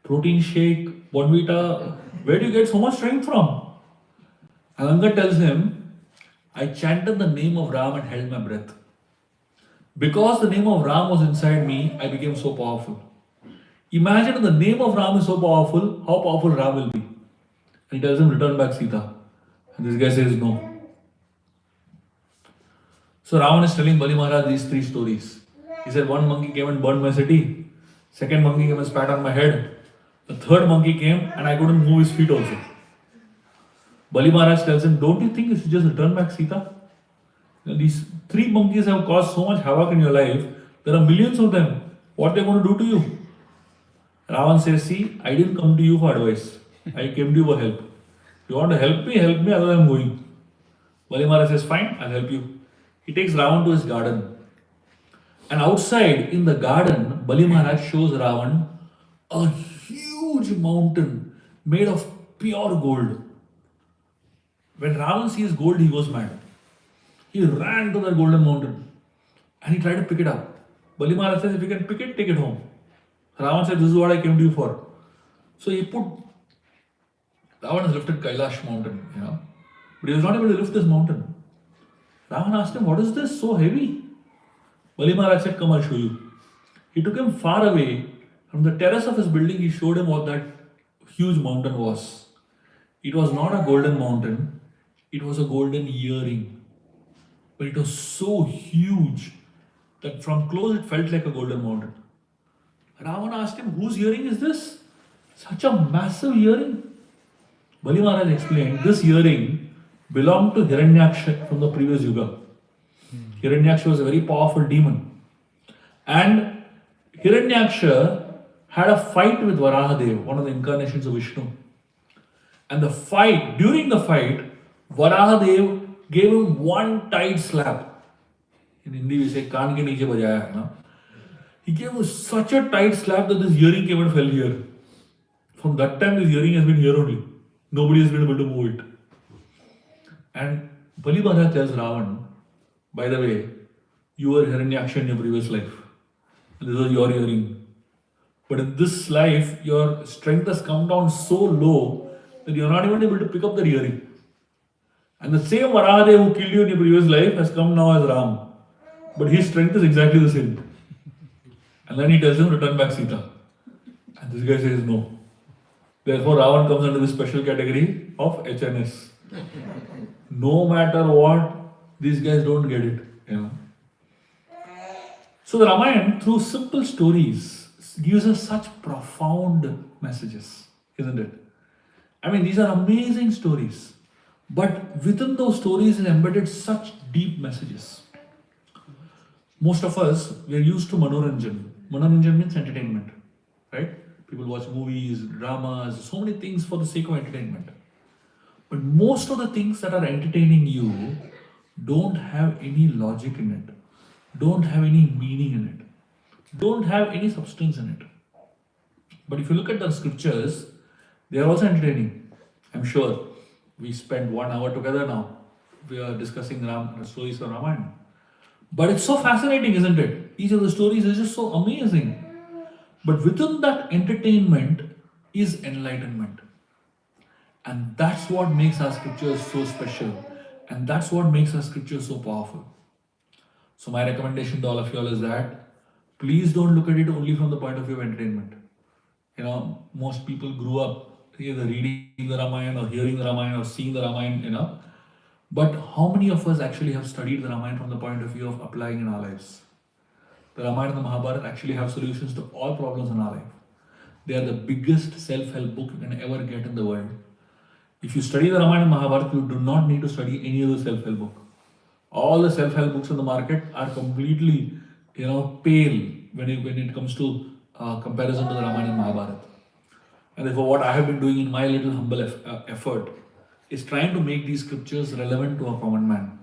Protein shake, Bonvita? Where do you get so much strength from?" And Angad tells him, "I chanted the name of Ram and held my breath. Because the name of Ram was inside me, I became so powerful." Imagine if the name of Ram is so powerful, how powerful Ram will be. And he tells him, "Return back Sita." And this guy says no. So Ravan is telling Bali Maharaj these 3 stories. He said, "One monkey came and burned my city. Second monkey came and spat on my head. The third monkey came and I couldn't move his feet also." Bali Maharaj tells him, "Don't you think you should just return back Sita? These 3 monkeys have caused so much havoc in your life. There are millions of them. What are they going to do to you?" Ravan says, "See, I didn't come to you for advice. I came to you for help. If you want to help me, otherwise I'm going." Bali Maharaj says, "Fine, I'll help you." He takes Ravan to his garden. And outside in the garden, Bali Maharaj shows Ravan a huge mountain made of pure gold. When Ravan sees gold, he goes mad. He ran to that golden mountain and he tried to pick it up. Bali Maharaj says, "If you can pick it, take it home." Ravan said, "This is what I came to you for." So Ravan has lifted Kailash mountain, but he was not able to lift this mountain. Ravan asked him, "What is this so heavy?" Bali Maharaj said, "Come, I'll show you." He took him far away. From the terrace of his building, he showed him what that huge mountain was. It was not a golden mountain, it was a golden earring. But it was so huge that from close it felt like a golden mountain. Ravan asked him, "Whose earring is this? Such a massive earring." Bali Maharaj explained, this earring belonged to Hiranyaksha from the previous Yuga. Hiranyaksha was a very powerful demon. And Hiranyaksha had a fight with Varahadev, one of the incarnations of Vishnu. And during the fight, Varahadev gave him one tight slap. In Hindi we say, "Kaan ke niche bajaya." No? He gave him such a tight slap that this earring came and fell here. From that time, this earring has been here only. Nobody has been able to move it. And Bali Maharaj tells Ravan, "By the way, you were Hiranyaksha in your previous life. And this was your earring. But in this life, your strength has come down so low that you're not even able to pick up the earring. And the same Varahadev who killed you in your previous life has come now as Ram. But his strength is exactly the same. And then he tells him, return back Sita. And this guy says no. Therefore, Ravan comes under this special category of HNS. No matter what, these guys don't get it. You know. So the Ramayana, through simple stories, gives us such profound messages, isn't it? I mean, these are amazing stories. But within those stories is embedded such deep messages. Most of us, we are used to Manoranjan. Manoranjan means entertainment, right? People watch movies, dramas, so many things for the sake of entertainment. But most of the things that are entertaining you don't have any logic in it, don't have any meaning in it, don't have any substance in it. But if you look at the scriptures, they are also entertaining. I'm sure we spent 1 hour together now. We are discussing the stories of Ramayana. But it's so fascinating, isn't it? Each of the stories is just so amazing. But within that entertainment is enlightenment. And that's what makes our scriptures so special. And that's what makes our scriptures so powerful. So my recommendation to all of you all is that please don't look at it only from the point of view of entertainment. You know, most people grew up either reading the Ramayana or hearing the Ramayana or seeing the Ramayana, you know. But how many of us actually have studied the Ramayana from the point of view of applying in our lives? The Ramayana and the Mahabharata actually have solutions to all problems in our life. They are the biggest self-help book you can ever get in the world. If you study the Ramayana and Mahabharata, you do not need to study any other self-help book. All the self-help books in the market are completely, pale when it comes to comparison to the Ramayana and Mahabharata. And therefore, what I have been doing in my little humble effort is trying to make these scriptures relevant to a common man.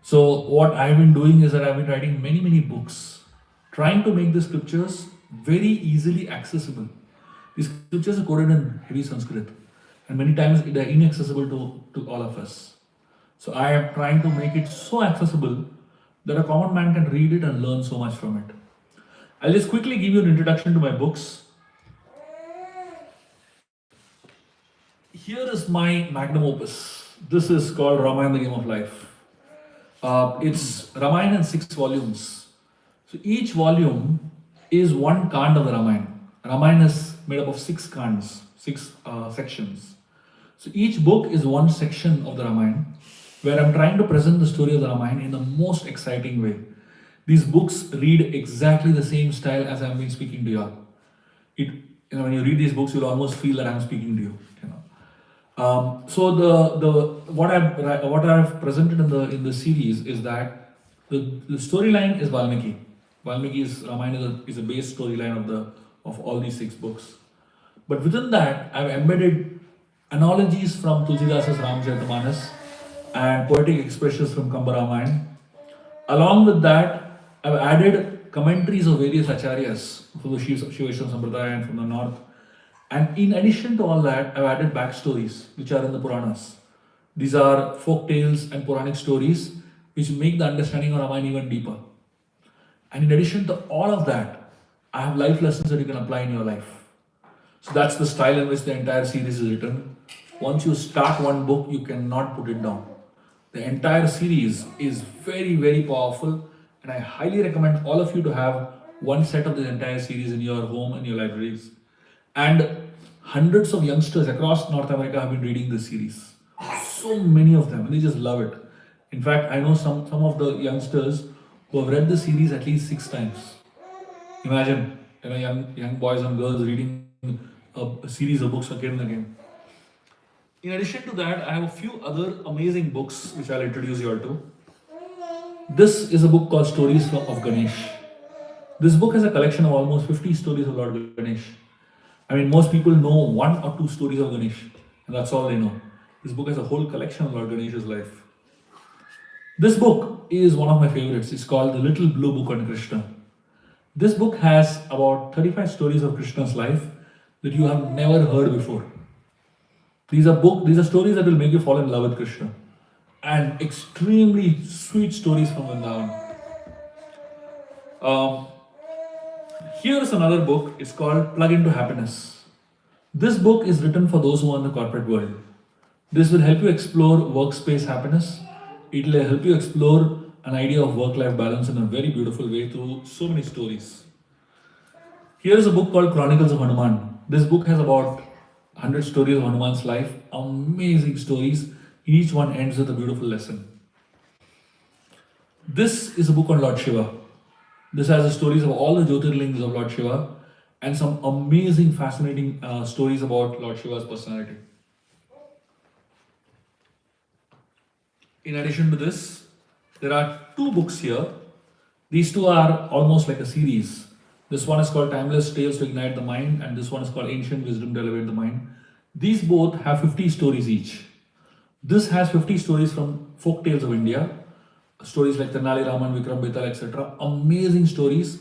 So what I've been doing is that I've been writing many, many books, trying to make the scriptures very easily accessible. These scriptures are coded in heavy Sanskrit, and many times they are inaccessible to all of us. So I am trying to make it so accessible that a common man can read it and learn so much from it. I'll just quickly give you an introduction to my books. Here is my magnum opus. This is called Ramayana, the Game of Life. It's Ramayana in 6 volumes. So each volume is one kand of the Ramayana. Ramayana is made up of 6 kands, 6 sections. So each book is one section of the Ramayana, where I'm trying to present the story of the Ramayana in the most exciting way. These books read exactly the same style as I've been speaking to you all. When you read these books, you'll almost feel that I'm speaking to you. So what I've presented in the series is that the storyline is Valmiki. Valmiki's Ramayana is a base storyline of all these 6 books. But within that, I've embedded analogies from Tulsidasa's Ramcharitamanas and poetic expressions from Kamba Ramayana. Along with that, I've added commentaries of various acharyas from the Shiva Vaishnava Sampradaya and from the north. And in addition to all that, I've added backstories which are in the Puranas. These are folk tales and Puranic stories which make the understanding of Ramayana even deeper. And in addition to all of that, I have life lessons that you can apply in your life. So that's the style in which the entire series is written. Once you start one book, you cannot put it down. The entire series is very, very powerful, and I highly recommend all of you to have one set of the entire series in your home and your libraries. And hundreds of youngsters across North America have been reading this series. So many of them, and they just love it. In fact, I know some of the youngsters who have read the series at least 6 times. Imagine, young boys and girls reading a series of books again and again. In addition to that, I have a few other amazing books which I'll introduce you all to. This is a book called Stories of Ganesh. This book has a collection of almost 50 stories of Lord Ganesh. I mean, most people know 1 or 2 stories of Ganesh, and that's all they know. This book has a whole collection of Lord Ganesh's life. This book is one of my favorites. It's called The Little Blue Book on Krishna. This book has about 35 stories of Krishna's life that you have never heard before. These are stories that will make you fall in love with Krishna, and extremely sweet stories from Vrindavan. Here is another book. It's called Plug into Happiness. This book is written for those who are in the corporate world. This will help you explore workspace happiness. It will help you explore an idea of work-life balance in a very beautiful way through so many stories. Here is a book called Chronicles of Hanuman. This book has about 100 stories of Hanuman's life. Amazing stories. Each one ends with a beautiful lesson. This is a book on Lord Shiva. This has the stories of all the Jyotirlings of Lord Shiva and some amazing, fascinating stories about Lord Shiva's personality. In addition to this, there are two books here. These two are almost like a series. This one is called Timeless Tales to Ignite the Mind, and this one is called Ancient Wisdom to Elevate the Mind. These both have 50 stories each. This has 50 stories from folk tales of India, stories like Tenali Raman, Vikram Betal, etc. Amazing stories.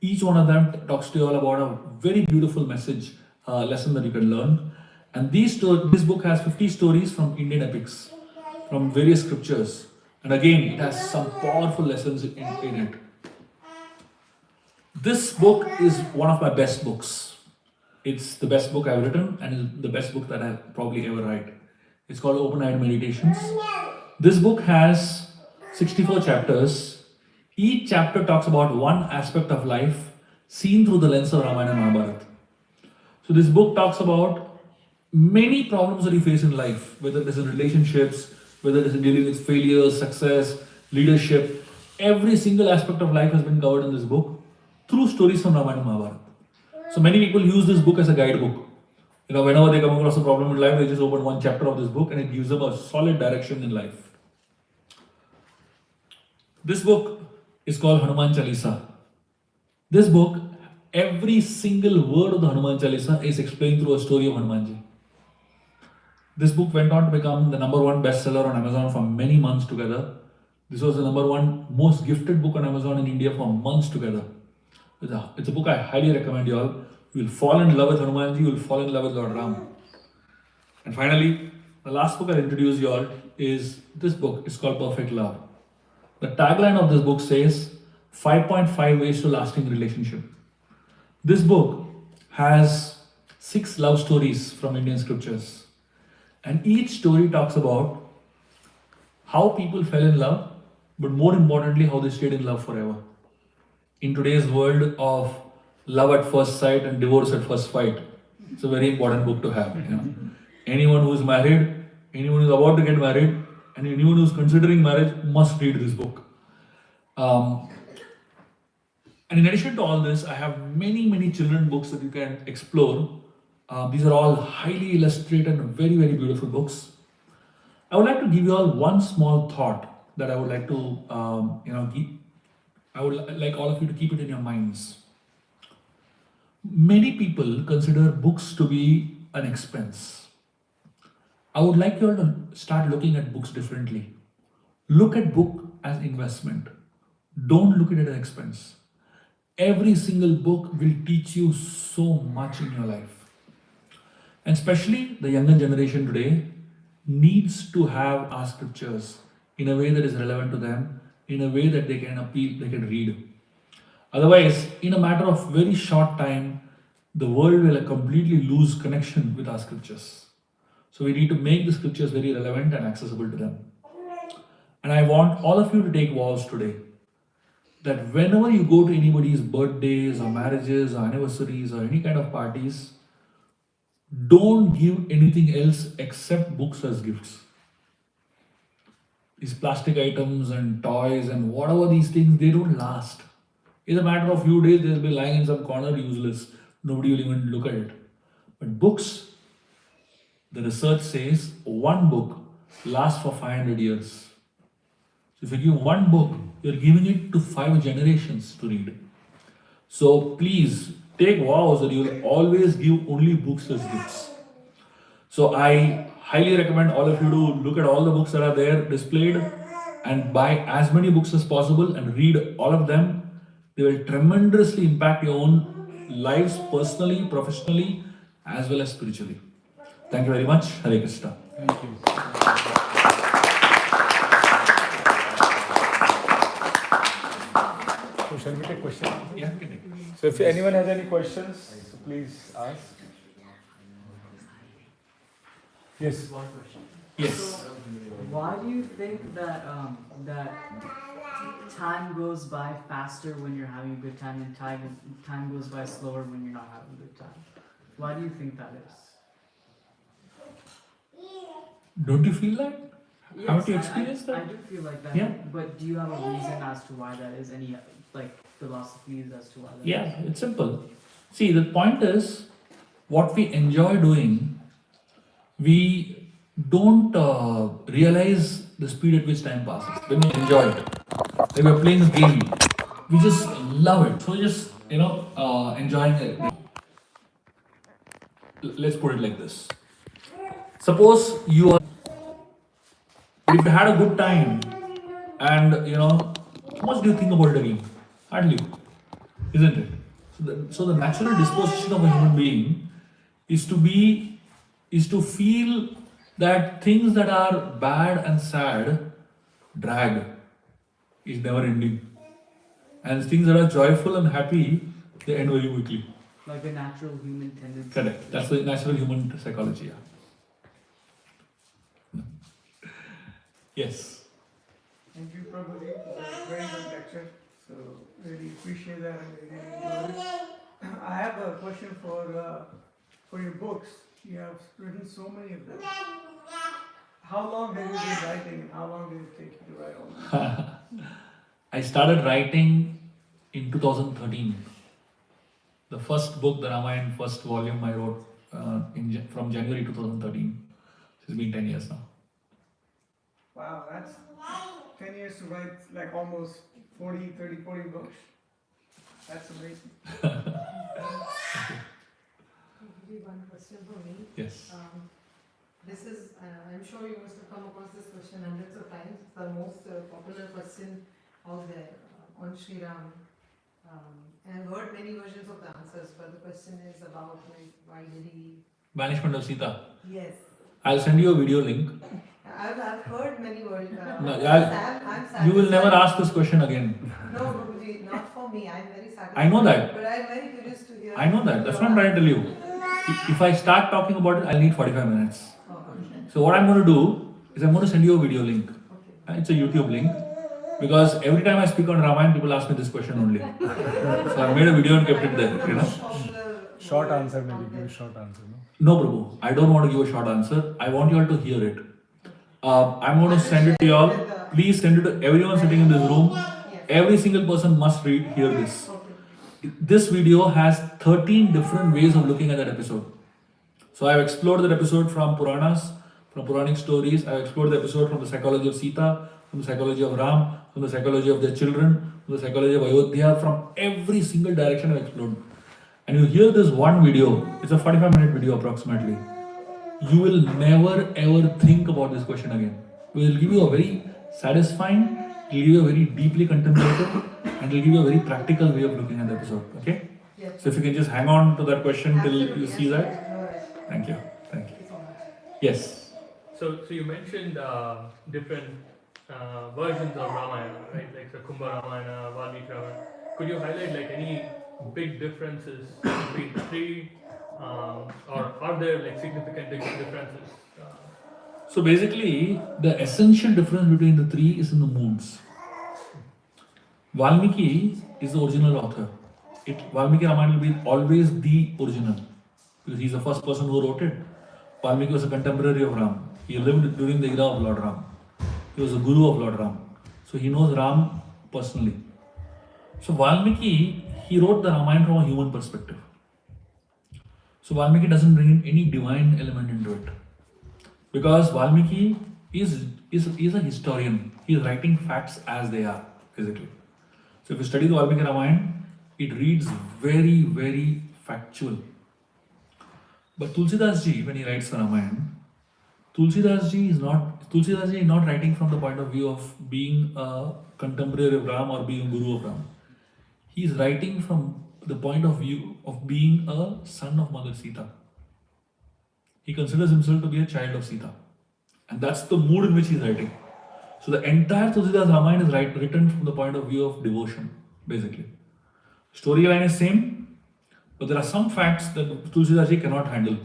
Each one of them talks to you all about a very beautiful message, lesson that you can learn. And this book has 50 stories from Indian epics, from various scriptures. And again, it has some powerful lessons in it. This book is one of my best books. It's the best book I've written and the best book that I'll probably ever write. It's called Open-Eyed Meditations. This book has 64 chapters. Each chapter talks about one aspect of life seen through the lens of Ramayana and Mahabharata. So this book talks about many problems that you face in life, whether it is in relationships, whether it is in dealing with failures, success, leadership. Every single aspect of life has been covered in this book through stories from Ramayana and Mahabharata. So many people use this book as a guidebook. Whenever they come across a problem in life, they just open one chapter of this book and it gives them a solid direction in life. This book is called Hanuman Chalisa. This book, every single word of the Hanuman Chalisa is explained through a story of Hanumanji. This book went on to become the #1 bestseller on Amazon for many months together. This was the #1 most gifted book on Amazon in India for months together. It's a book I highly recommend you all. You will fall in love with Hanumanji, you will fall in love with Lord Ram. And finally, the last book I'll introduce you all is this book. It's called Perfect Love. The tagline of this book says 5.5 ways to lasting relationship. This book has 6 love stories from Indian scriptures. And each story talks about how people fell in love, but more importantly, how they stayed in love forever. In today's world of love at first sight and divorce at first fight, it's a very important book to have. Anyone who is married, anyone who is about to get married, and anyone who is considering marriage must read this book. And in addition to all this, I have many children books that you can explore. These are all highly illustrated and very beautiful books. I would like to give you all one small thought that I would like to, I would like all of you to keep it in your minds. Many people consider books to be an expense. I would like you all to start looking at books differently. Look at book as investment. Don't look at it as expense. Every single book will teach you so much in your life. And especially the younger generation today needs to have our scriptures in a way that is relevant to them, in a way that they can read. Otherwise, in a matter of very short time, the world will completely lose connection with our scriptures. So we need to make the scriptures very relevant and accessible to them. And I want all of you to take vows today that whenever you go to anybody's birthdays or marriages or anniversaries or any kind of parties, don't give anything else except books as gifts. These plastic items and toys and whatever these things, they don't last. In a matter of few days, they'll be lying in some corner useless. Nobody will even look at it. But books, the research says one book lasts for 500 years. So if you give one book, you're giving it to 5 generations to read. So please take vows that you will always give only books as gifts. So I highly recommend all of you to look at all the books that are there displayed and buy as many books as possible and read all of them. They will tremendously impact your own lives personally, professionally, as well as spiritually. Thank you very much. Hare Krishna. Thank you. So shall we take questions? Yeah, you can take it. So if anyone has any questions, so please ask. Yes. One question. Yes. So, why do you think that that time goes by faster when you're having a good time, and time goes by slower when you're not having a good time? Why do you think that is? Don't you feel that? Haven't you I experienced I that? do feel like that. Yeah. But do you have a reason as to why that is? Any like philosophies as to why that is? Yeah, it's simple. See, the point is, what we enjoy doing, we don't realize the speed at which time passes. When we enjoy it, when we're playing a game, we just love it. So just enjoying it. Let's put it like this. Suppose you are, if you had a good time, and how much do you think about it again? Hardly, isn't it? So the natural disposition of a human being is to feel that things that are bad and sad drag, is never ending, and things that are joyful and happy, they end very quickly. Like a natural human tendency. Correct. That's the natural human psychology. Yeah. Yes. Thank you, Prabhuji. It was a very good lecture. So, really appreciate that and really enjoyed it. I have a question for your books. You have written so many of them. How long have you been writing and how long did it take you to write all of them? I started writing in 2013. The first book, the Ramayana first volume, I wrote from January 2013. It's been 10 years now. Wow, that's 10 years to write like almost 40 books. That's amazing. One question for me. Yes. This is, I'm sure you must have come across this question hundreds of times. It's the most popular question out there on Sri Ram. And I've heard many versions of the answers, but the question is about like, why did he? Banishment of Sita. Yes. I'll send you a video link. I've heard many versions. No, I'm satisfied. You will never ask this question again. No, Guruji, not for me. I'm very satisfied. I know that. But I'm very curious to hear. I know that. That's what I'm trying to tell you. If I start talking about it, I'll need 45 minutes. Oh, okay. So what I'm going to do is I'm going to send you a video link. Okay. It's a YouTube link. Because every time I speak on Ramayana, people ask me this question only. So I made a video and kept it there. Short answer, maybe. Give a short answer. No? No, Prabhu. I don't want to give a short answer. I want you all to hear it. I'm going to send it to you all. Please send it to everyone sitting in this room. Every single person must hear this. This video has 13 different ways of looking at that episode. So I've explored that episode from Puranas, from Puranic stories. I've explored the episode from the psychology of Sita, from the psychology of Ram, from the psychology of their children, from the psychology of Ayodhya, from every single direction I've explored. And you hear this one video, it's a 45-minute video approximately. You will never ever think about this question again. We will give you a very satisfying, it will give you a very deeply contemplative, and it will give you a very practical way of looking at the episode. Okay? Yes. So if you can just hang on to that question till you see that. Absolutely. Thank you. Thank you. Thank you so much. Yes. So you mentioned different versions of Ramayana, right? Like the Kumbha Ramayana, Valmiki Ramayana. Could you highlight like any big differences between the three, or are there like significant differences? So basically, the essential difference between the three is in the moods. Valmiki is the original author. Valmiki Ramayana will be always the original because he's the first person who wrote it. Valmiki was a contemporary of Ram. He lived during the era of Lord Ram. He was a guru of Lord Ram. So he knows Ram personally. So Valmiki, he wrote the Ramayana from a human perspective. So Valmiki doesn't bring in any divine element into it. Because Valmiki is a historian. He is writing facts as they are, physically. So if you study the Valmiki Ramayana, it reads very, very factual. But Tulsidas ji, when he writes the Ramayana, Tulsidas ji is not writing from the point of view of being a contemporary of Ram or being a guru of Ram. He is writing from the point of view of being a son of Mother Sita. He considers himself to be a child of Sita. And that's the mood in which he is writing. So the entire Tulsidas Ramayana is written from the point of view of devotion, basically. Storyline is same, but there are some facts that Tulsidas ji cannot handle.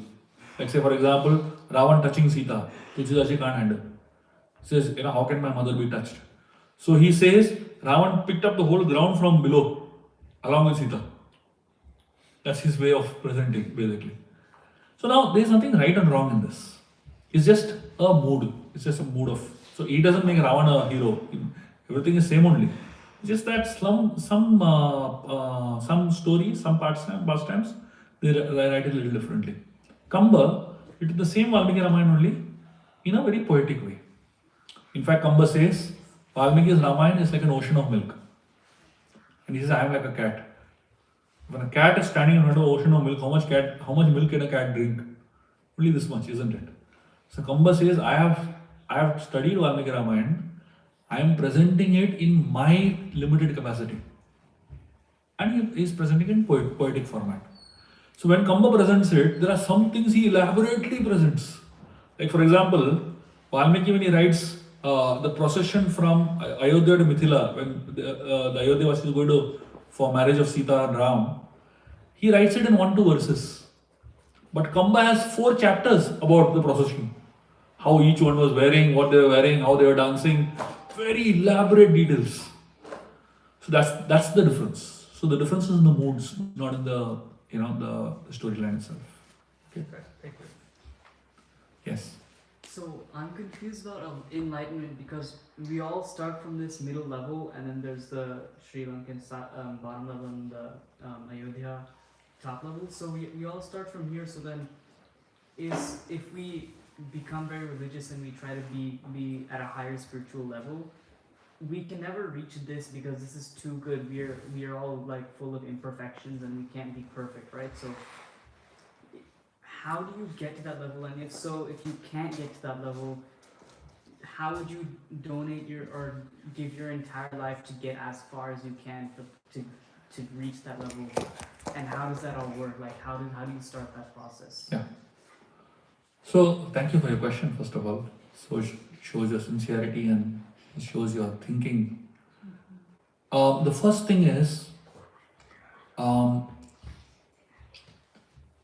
Like say for example, Ravan touching Sita, Tujidashi can't handle. Says, how can my mother be touched? So he says, Ravan picked up the whole ground from below, along with Sita. That's his way of presenting, basically. So now there is nothing right and wrong in this. It's just a mood. It's just a mood of. So he doesn't make Ravan a hero. Everything is same only. It's just that some stories, some pastimes, they write it a little differently. Kamba, it is the same Valmiki Ramayana only in a very poetic way. In fact, Kamba says Valmiki's Ramayana is like an ocean of milk. And he says, I am like a cat. When a cat is standing in front of an ocean of milk, how much milk can a cat drink? Only this much, isn't it? So Kamba says, I have studied Valmiki Ramayana. I am presenting it in my limited capacity. And he is presenting it in poetic format. So when Kamba presents it, there are some things he elaborately presents. Like for example, Valmiki when he writes the procession from Ayodhya to Mithila, when the Ayodhya was going to for marriage of Sita and Ram, he writes it in 1-2 verses. But Kamba has 4 chapters about the procession. How each one was wearing, what they were wearing, how they were dancing. Very elaborate details. So that's the difference. So the difference is in the moods, not in the the storyline itself. Okay. Thank you. Yes. So I'm confused about enlightenment because we all start from this middle level, and then there's the Sri Lankan bottom level and the Ayodhya top level. So we all start from here. So then, if we become very religious and we try to be at a higher spiritual level, we can never reach this because this is too good. We are all like full of imperfections and we can't be perfect, right? So how do you get to that level? And if you can't get to that level, how would you donate or give your entire life to get as far as you can to reach that level? And how does that all work? Like how do you start that process? Yeah. So thank you for your question, first of all. So it shows your sincerity and it shows your thinking. The first thing is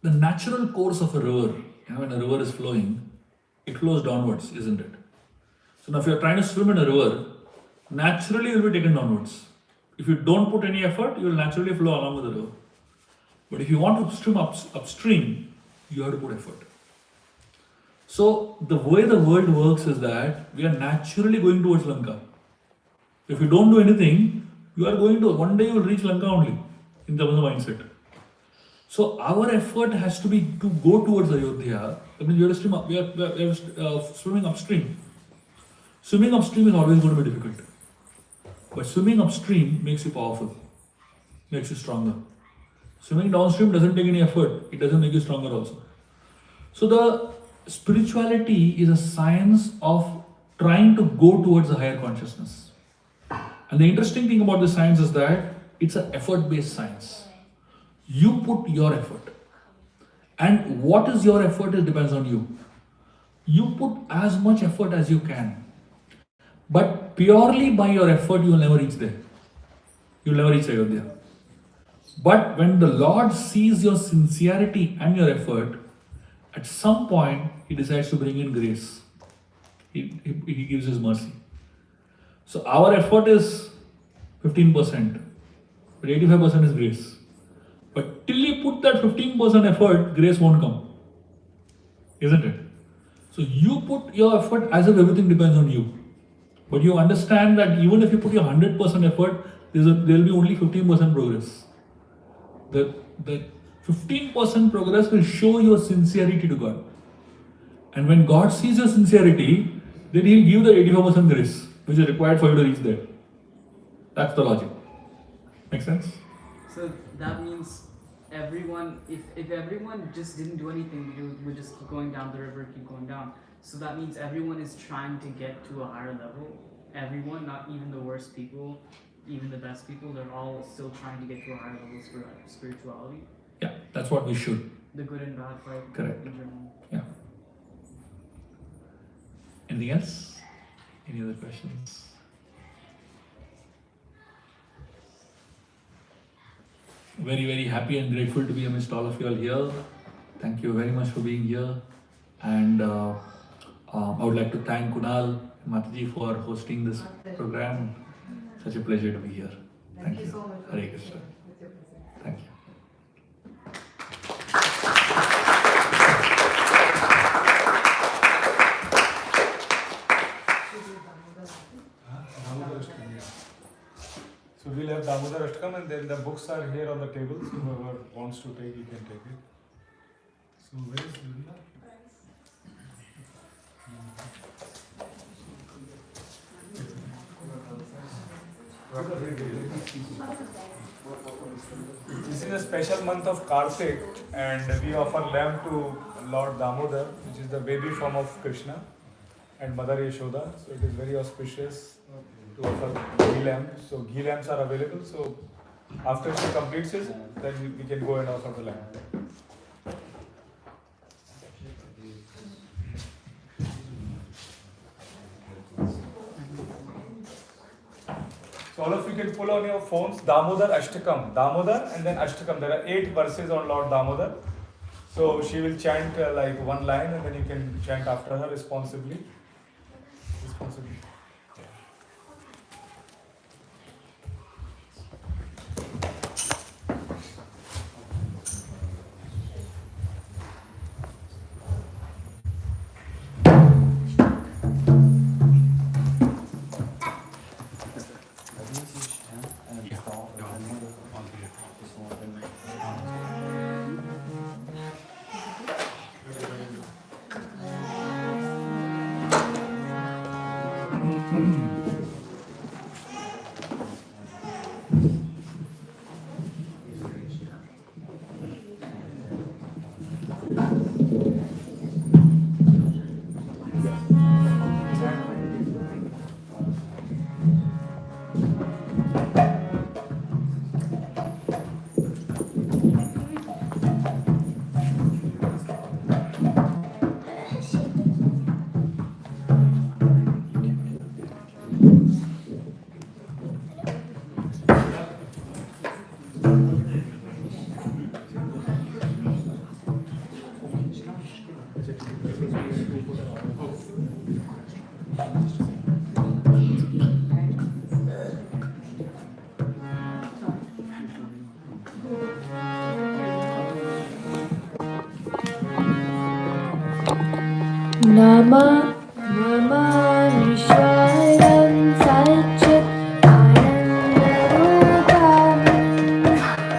the natural course of a river. When a river is flowing, it flows downwards, isn't it? So now if you are trying to swim in a river, naturally you will be taken downwards. If you don't put any effort, you will naturally flow along with the river. But if you want to swim upstream, you have to put effort. So the way the world works is that we are naturally going towards Lanka. If you don't do anything, you are going to, one day you will reach Lanka only, in terms of mindset. So our effort has to be to go towards Ayodhya. I mean, we are swimming upstream. Swimming upstream is always going to be difficult. But swimming upstream makes you powerful, makes you stronger. Swimming downstream doesn't take any effort, it doesn't make you stronger also. So the spirituality is a science of trying to go towards a higher consciousness. And the interesting thing about this science is that it's an effort-based science. You put your effort. And what is your effort, it depends on you. You put as much effort as you can. But purely by your effort, you will never reach there. You will never reach Ayodhya. But when the Lord sees your sincerity and your effort, at some point, He decides to bring in grace. He gives His mercy. So our effort is 15%, but 85% is grace. But till you put that 15% effort, grace won't come. Isn't it? So you put your effort as if everything depends on you. But you understand that even if you put your 100% effort, there will be only 15% progress. The 15% progress will show your sincerity to God. And when God sees your sincerity, then He'll give the 85% grace, which is required for you to reach there. That's the logic. Make sense? So that means everyone, if everyone just didn't do anything, we would just keep going down the river, keep going down. So that means everyone is trying to get to a higher level. Everyone, not even the worst people, even the best people, they're all still trying to get to a higher level of spirituality. Yeah, that's what we should. The good and bad fight. Correct. In general. Yeah. Anything else? Any other questions? Very, very happy and grateful to be amidst all of you all here. Thank you very much for being here. And I would like to thank Kunal and Mataji for hosting this program. Such a pleasure to be here. Thank you so much. Hare Krishna. With your presence. Thank you. So we'll have Damodar Ashtakam, and then the books are here on the table. So whoever wants to take, you can take it. So where is Vila? This is a special month of Kartik, and we offer lamb to Lord Damodar, which is the baby form of Krishna and Mother Yashoda. So it is very auspicious to offer ghee lamb. So ghee lambs are available. So after she completes it, then we can go and offer the lamb. So all of you can pull on your phones Damodar Ashtakam, Damodar and then Ashtakam. There are 8 verses on Lord Damodar. So she will chant like one line, and then you can chant after her responsibly. Nama Nishwaram Satchit Anandarupam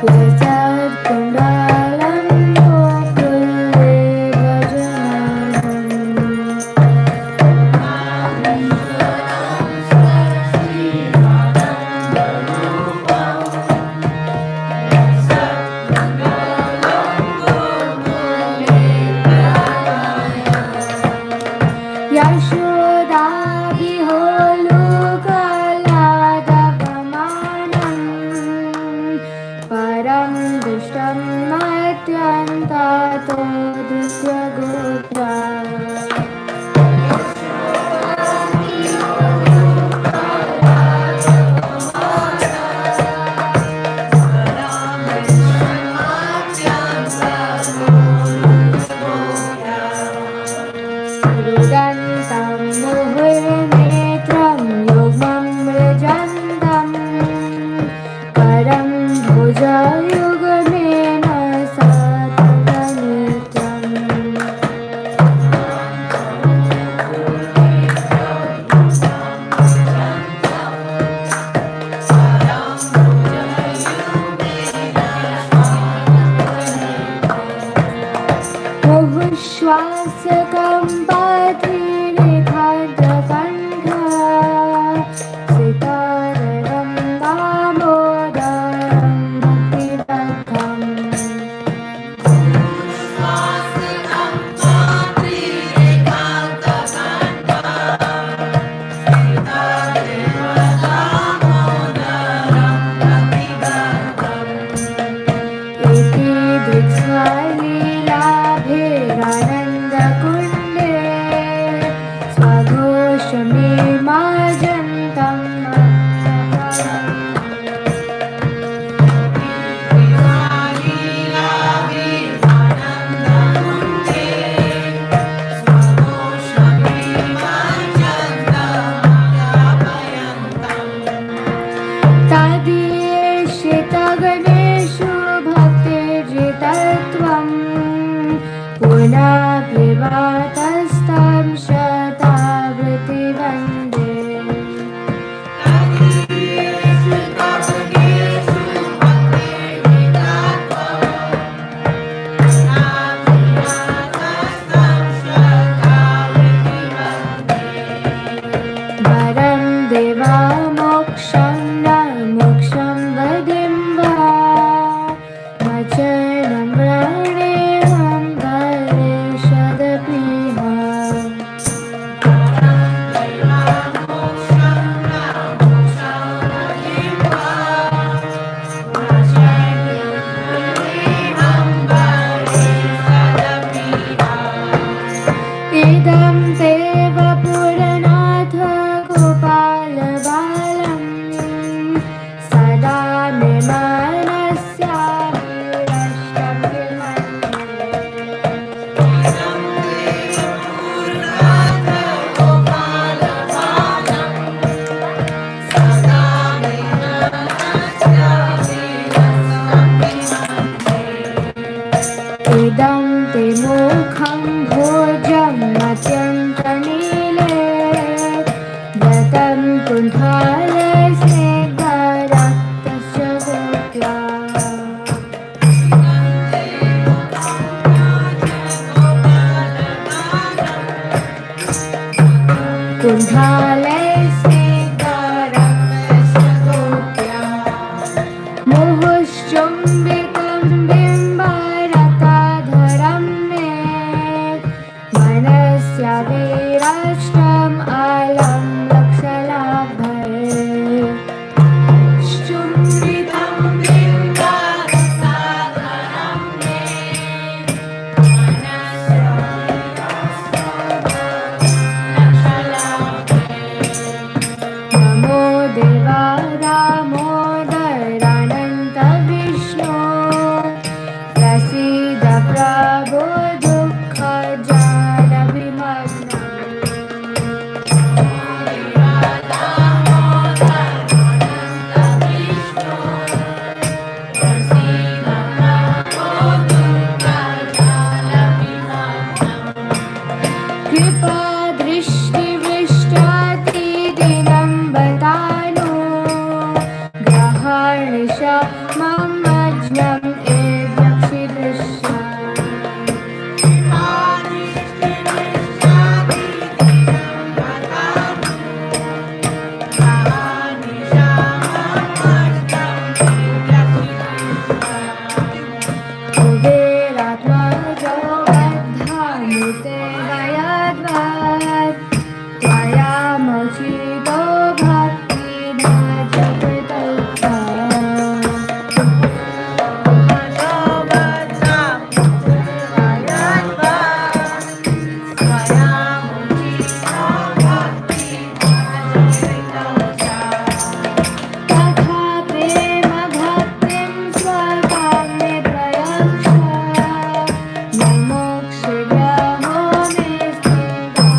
Lasat Kundalam Gokulle Bhajanam वन्दे वरं देवा मोक्षं न मोक्षं वदिं वा वचनं वृणेऽहं वरेषदपि इदं ते वपुरनाथ गोपालबालं सदा मे इदं ते मुखं भोजं मत्यन्तनीले व्रतं कुण्ठालस्नेग्धरक्तस्य गोप्या कुण्ठालस्नेग्धरक्तस्य गोप्या मुहुश्चुम्बितं बिम्बरताधरं मे मनस्य विराष्टम् अलं लक्षलाभये चुम्बितं बिम्बरताधरं मे मनस्य नमो देवा दामोदरानन्त विष्णो प्रसीद प्रभो कृपा दृष्टिवृष्टातिदिनं बतानो ग्रहणश मम ज्ञम् एव्यक्षिदृश्य कुबेरात्मजो बद्धानुते वयद्वत् त्वया मोचितो भक्तिना जगदुत्था तथा प्रेम भक्तिं स्वकाम्ये प्रयच्छ मोक्षग्रहो मे स्थितं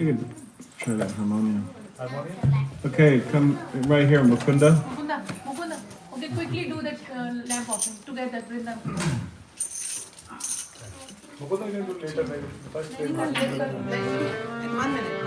You can try that harmonium. Okay, come right here, Mukunda. Mukunda, Mukunda. Okay, quickly do that lamp offering together. Brinda. Mukunda can do later, like first In 1 minute.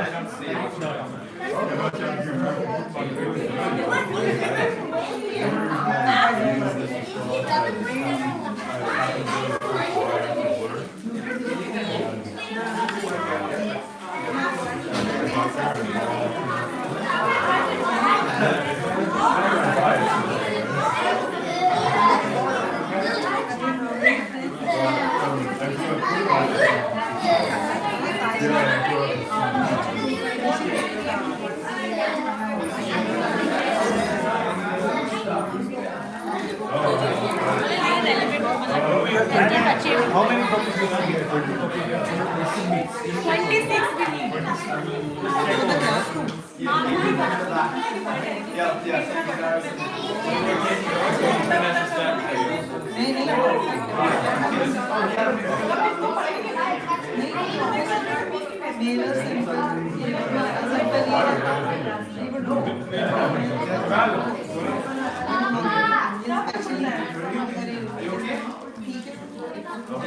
I don't see. How many copies do you have here? 20 copies here. 26 we need.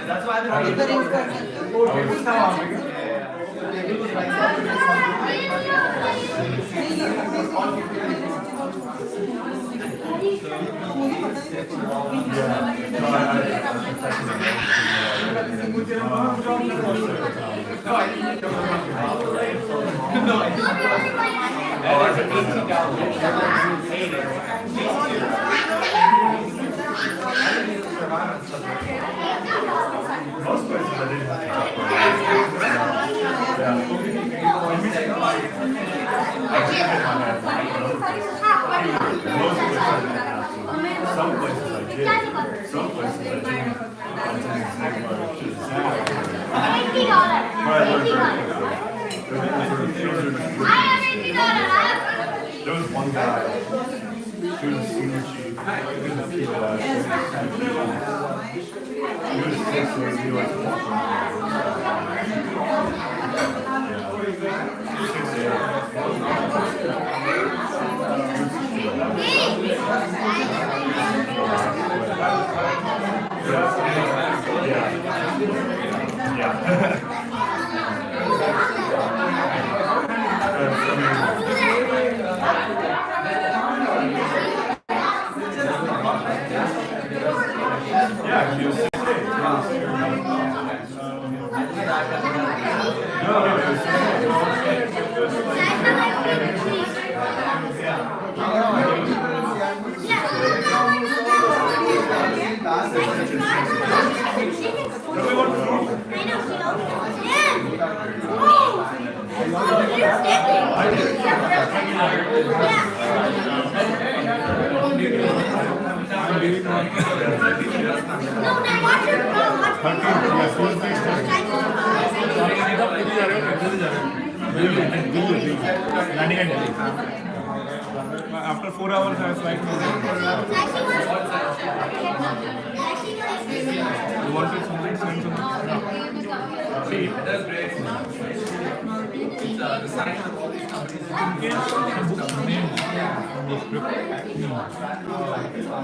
That's why Most places I didn't have to Some places I did. Some places I didn't. There was one guy, he was a senior chief, he was a chief he was 6 years, he was After 4 hours, I was like, you wanted something, send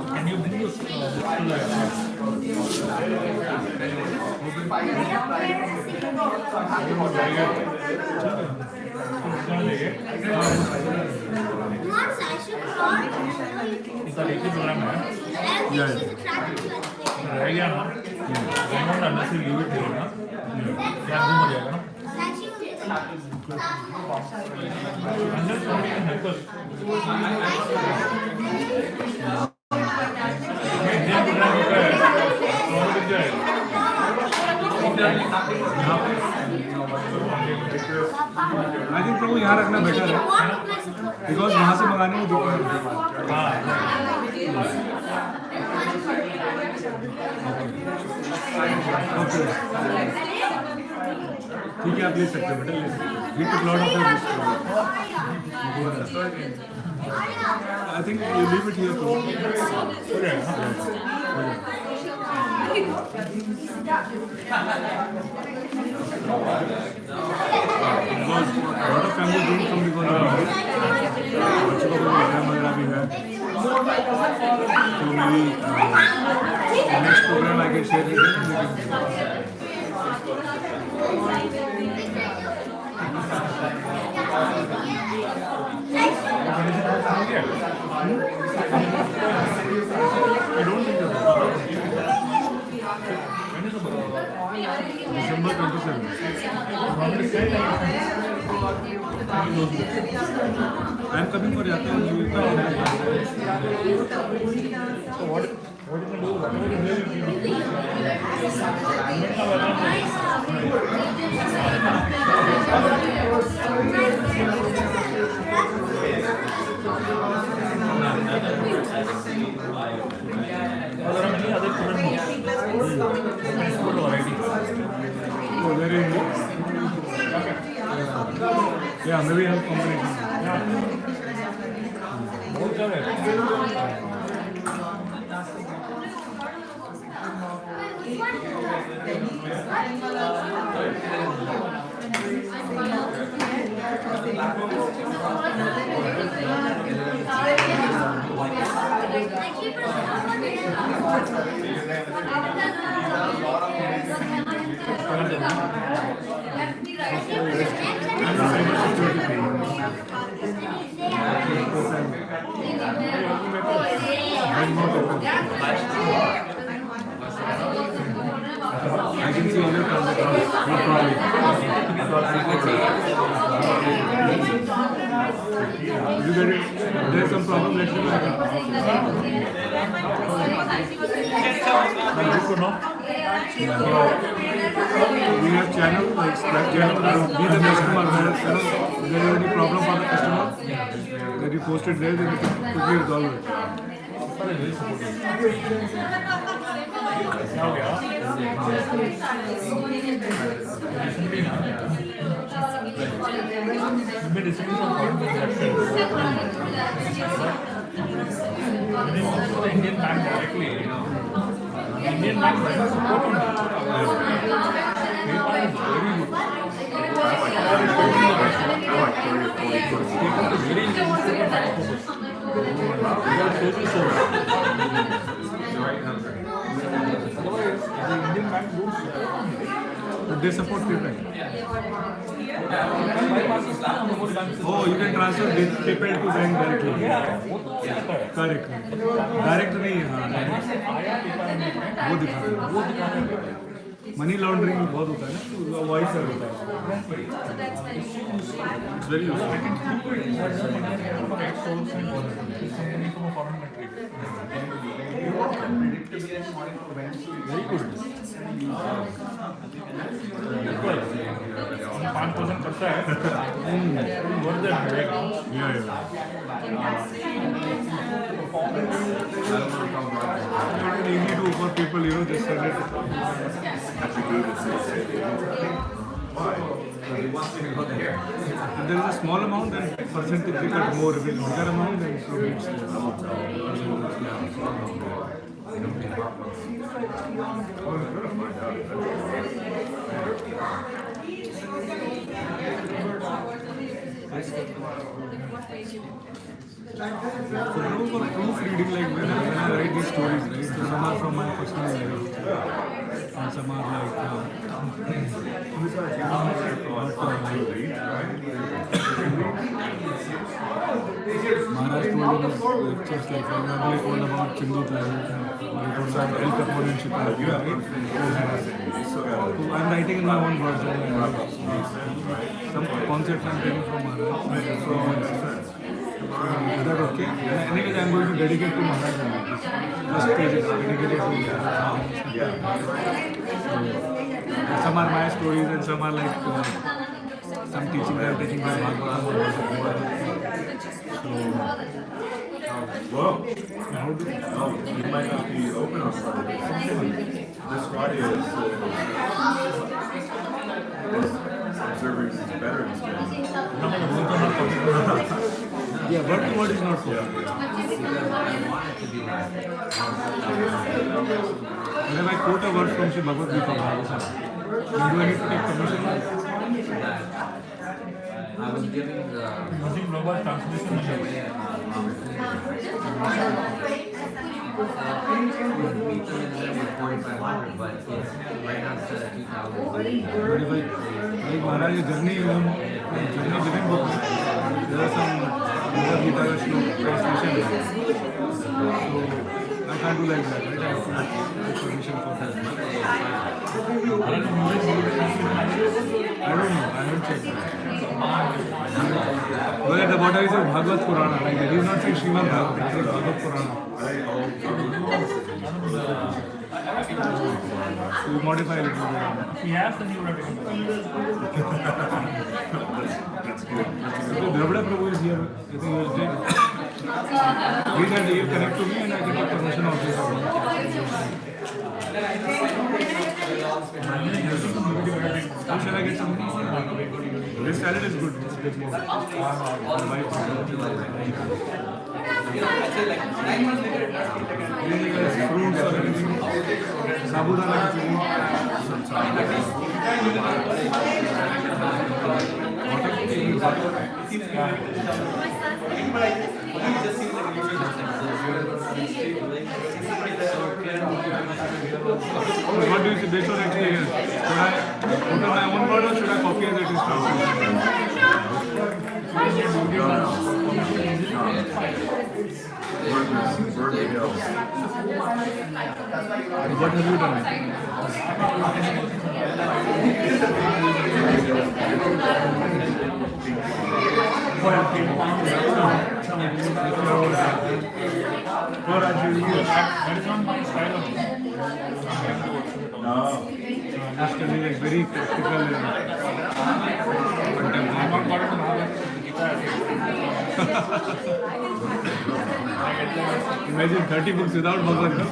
Can you bring this इसका लेके programme है रहेगा ना रेमोट अंदर से leave it देगा ना क्या घूम जाएगा ना अंदर somebody can help us ये प्रोग्राम होता है कौन कर जाएगा I think प्रभु यहाँ रखना बेटर है बिकॉज वहाँ से मंगाने में दुकान ठीक है आप ले सकते हैं बेटा ले सकते हैं we took lot of I think you leave it here because a lot of families don't come because बच्चों का कोई एग्जाम वगैरह भी है तो मेरी next program I can share I don't think December 27. I am coming for Yatra only. So what you can do, whatever you do, you can do. Are there many other children Oh, very good. Yeah, maybe I have combination. Both are there. I can see all your transactions. No problem. You get it? If there is some problem, let me know. Good to know. We have channel, like Slack channel, be the customer. If there is any problem for the customer, then you post it there, then you can quickly resolve it. You've been receiving some foreign transactions. The Indian bank directly, The Indian bank doesn't support you. PayPal is very good. PayPal is very easy for tax purpose. They are social service. Otherwise, the Indian bank don't support you. But they support PayPal. Oh, Oh, you can transfer PayPal to bank directly. Correct. Direct नहीं है हाँ, वो दिखा रहे हैं। Money laundering बहुत होता है ना, वॉइस से होता है। It's very useful. Very good. 5% करता है more than direct. It's easy to for people, just send it. If there is a small amount, then percentage they cut more. If it's bigger amount, then probably it's So no for proofreading, like when I write these stories, right? So some are from my personal life, and some are Maharaj told in his lectures, like for example, he told about Chindu tribe, or he told about El Capone in Chicago, right? So I'm writing in my own version. Some concepts I'm taking from Maharaj. So, is that okay? Anyways, I'm going to dedicate to Maharaj only. First page is dedicated to so, some are my stories and some are like some teachings I'm taking by Bhagavatam. Well, you might not be open on Friday. This Friday is observing Veterans Day. Yeah, word to word is not so. And if I quote a word from Shri Bhagavad Gita, do I need to take permission? I was giving the Using global transmission. meeting in there with 4,500, but it's right now set at 2,000. But if like Maharaj's journey living book, there are some Bhagavad Gita translation. So I can't do like that, right? I have to take permission for that. I don't know, I haven't checked that. Whether the what I said, Bhagavad Purana. Like, it is not saying Srimad Bhagavad, it says Bhagavad Purana. So you modify a little bit. He has the new writing. That's good. Dravida Prabhu is here. I think he was dead. He said he'll connect to me and I can take permission of this. How shall I get some? This salad is good. It's a bit more. Anything else? Fruits or anything? Sabudana? What do you see based on experience? Should I put on my own word or should I copy as it is translated? Word to go. What have you done? That is not my style of Understanding like very practical and Imagine 30 books without Bhagavad Gita.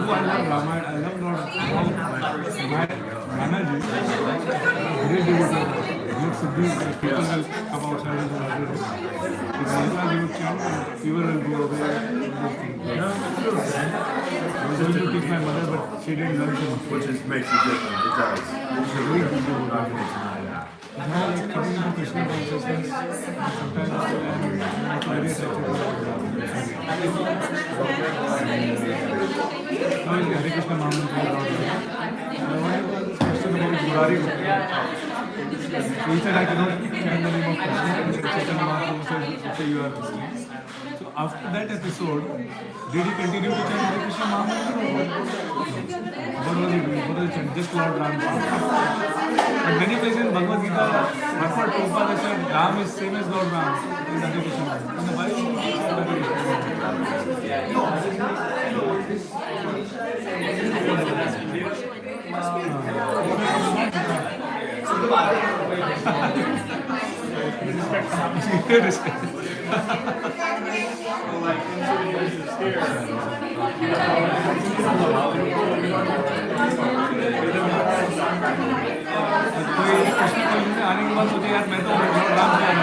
I love Ramayana. I love Lord. My manager, great devotee. Let's do people will come outside and do it. Because you would chant and fever will go away. I was able to teach my mother, but she didn't learn to. Which is makes it different. It does. She's a very good devotee. Now, like coming into Krishna consciousness, sometimes I'm very attracted to now is Hare Krishna Mahamantra brought up. I wanted to question about Murari. So he said, I cannot chant the name of Krishna. And Chaitanya Mahaprabhu said, okay, you are Krishna. So after that episode, did he continue to chant Hare Krishna Mahamantra? What was he doing? What was he chanting? Just Lord Ram. But many places in Bhagavad Gita, Bhagavad Prabhupada said, Ram is same as Lord Ram. In Hare Krishna. In the Bible, he said Hare Krishna. आने के बाद सोचे यार मैं तो राम का नाम रखता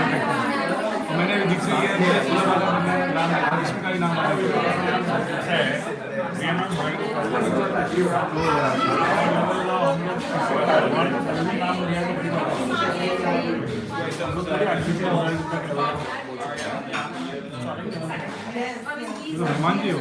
हूँ मैंने दीक्षा किया मेरे सुना वाला मैंने राम कृष्ण का ही नाम रखा हनुमान जी हो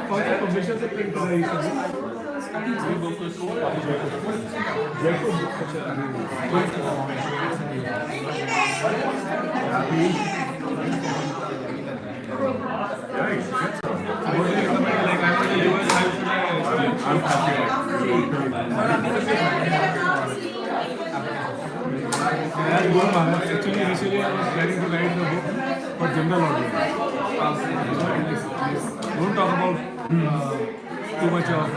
कौन से पब्लिशर से प्रिंट कर रही है Actually, initially I was planning to write the book for general audience. Don't talk about too much of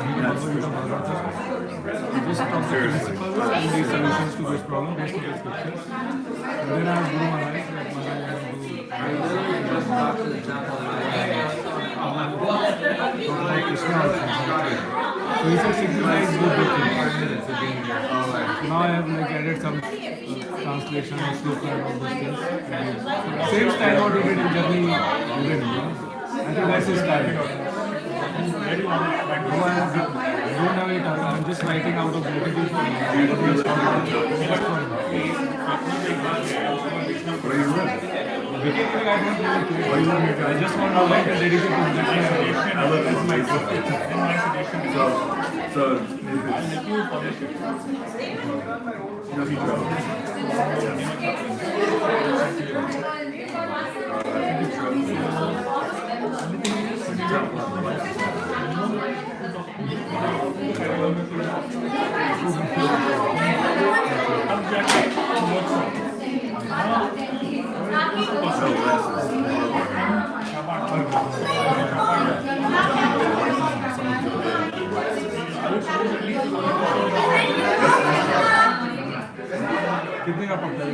just talk the principles and the solutions to this problem based on the scriptures. And then I have Guru Maharaj, that Maharaj Krishna also. So he said synchronize both the things. So now I have like added some translation and sloka and all those things. Same style what we did in Journey, I think that's his style. No, I don't have it. I'm just writing out of motivation. Where you live? Beginning, I don't really care. I just want to like a dedicated to that. I love That's my So if it's no, he drove. कितने का पड़ता है?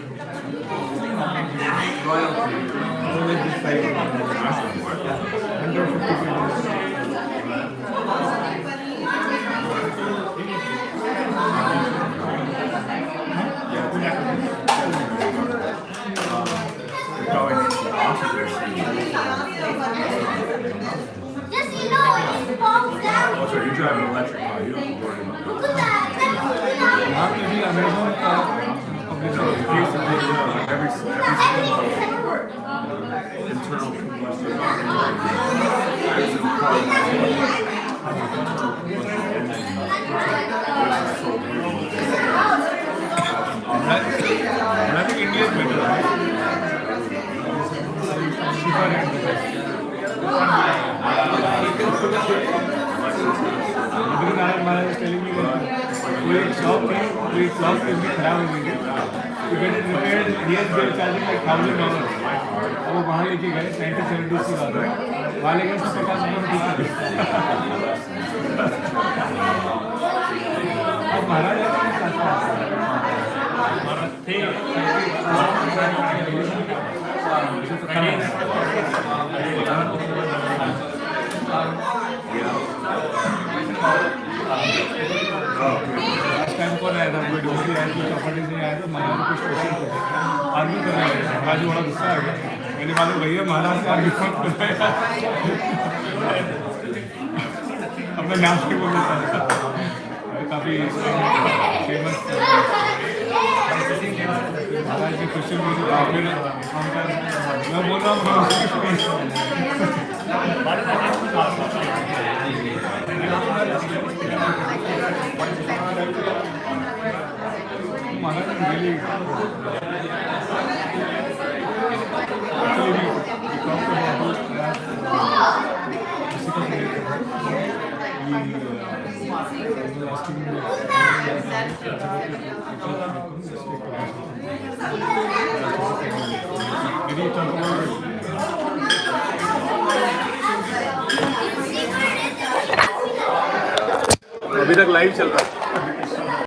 Just you know, it falls down. Oh, sorry, you drive an electric car. You don't have to worry about Look at that. यहाँ पे भी Amazon का every internal combustion I think India is better, right? Cheaper and better. I was telling me that कोई shop भी खराब हो गई है. To get it repaired, here they are charging like $1,000. अब वो वहाँ लेके गए 1970s की बात है. वहाँ लेके उसको ₹50 में ठीक कर. अब महाराज लास्ट टाइम कौन आया था? कोई डोसी आया था, प्रॉपर्टी से आया था, महाराज कुछ क्वेश्चन पूछे, आर्ग्यू कर रहे थे. महाराज बड़ा गुस्सा आ गया. मैंने मालूम भैया महाराज से आर्ग्यू मत कराया. अपने नाम से बोल देता था. काफी फेमस महाराज के क्वेश्चन पूछे. फिर मैं बोल रहा हूँ अभी तक लाइव चल रहा है.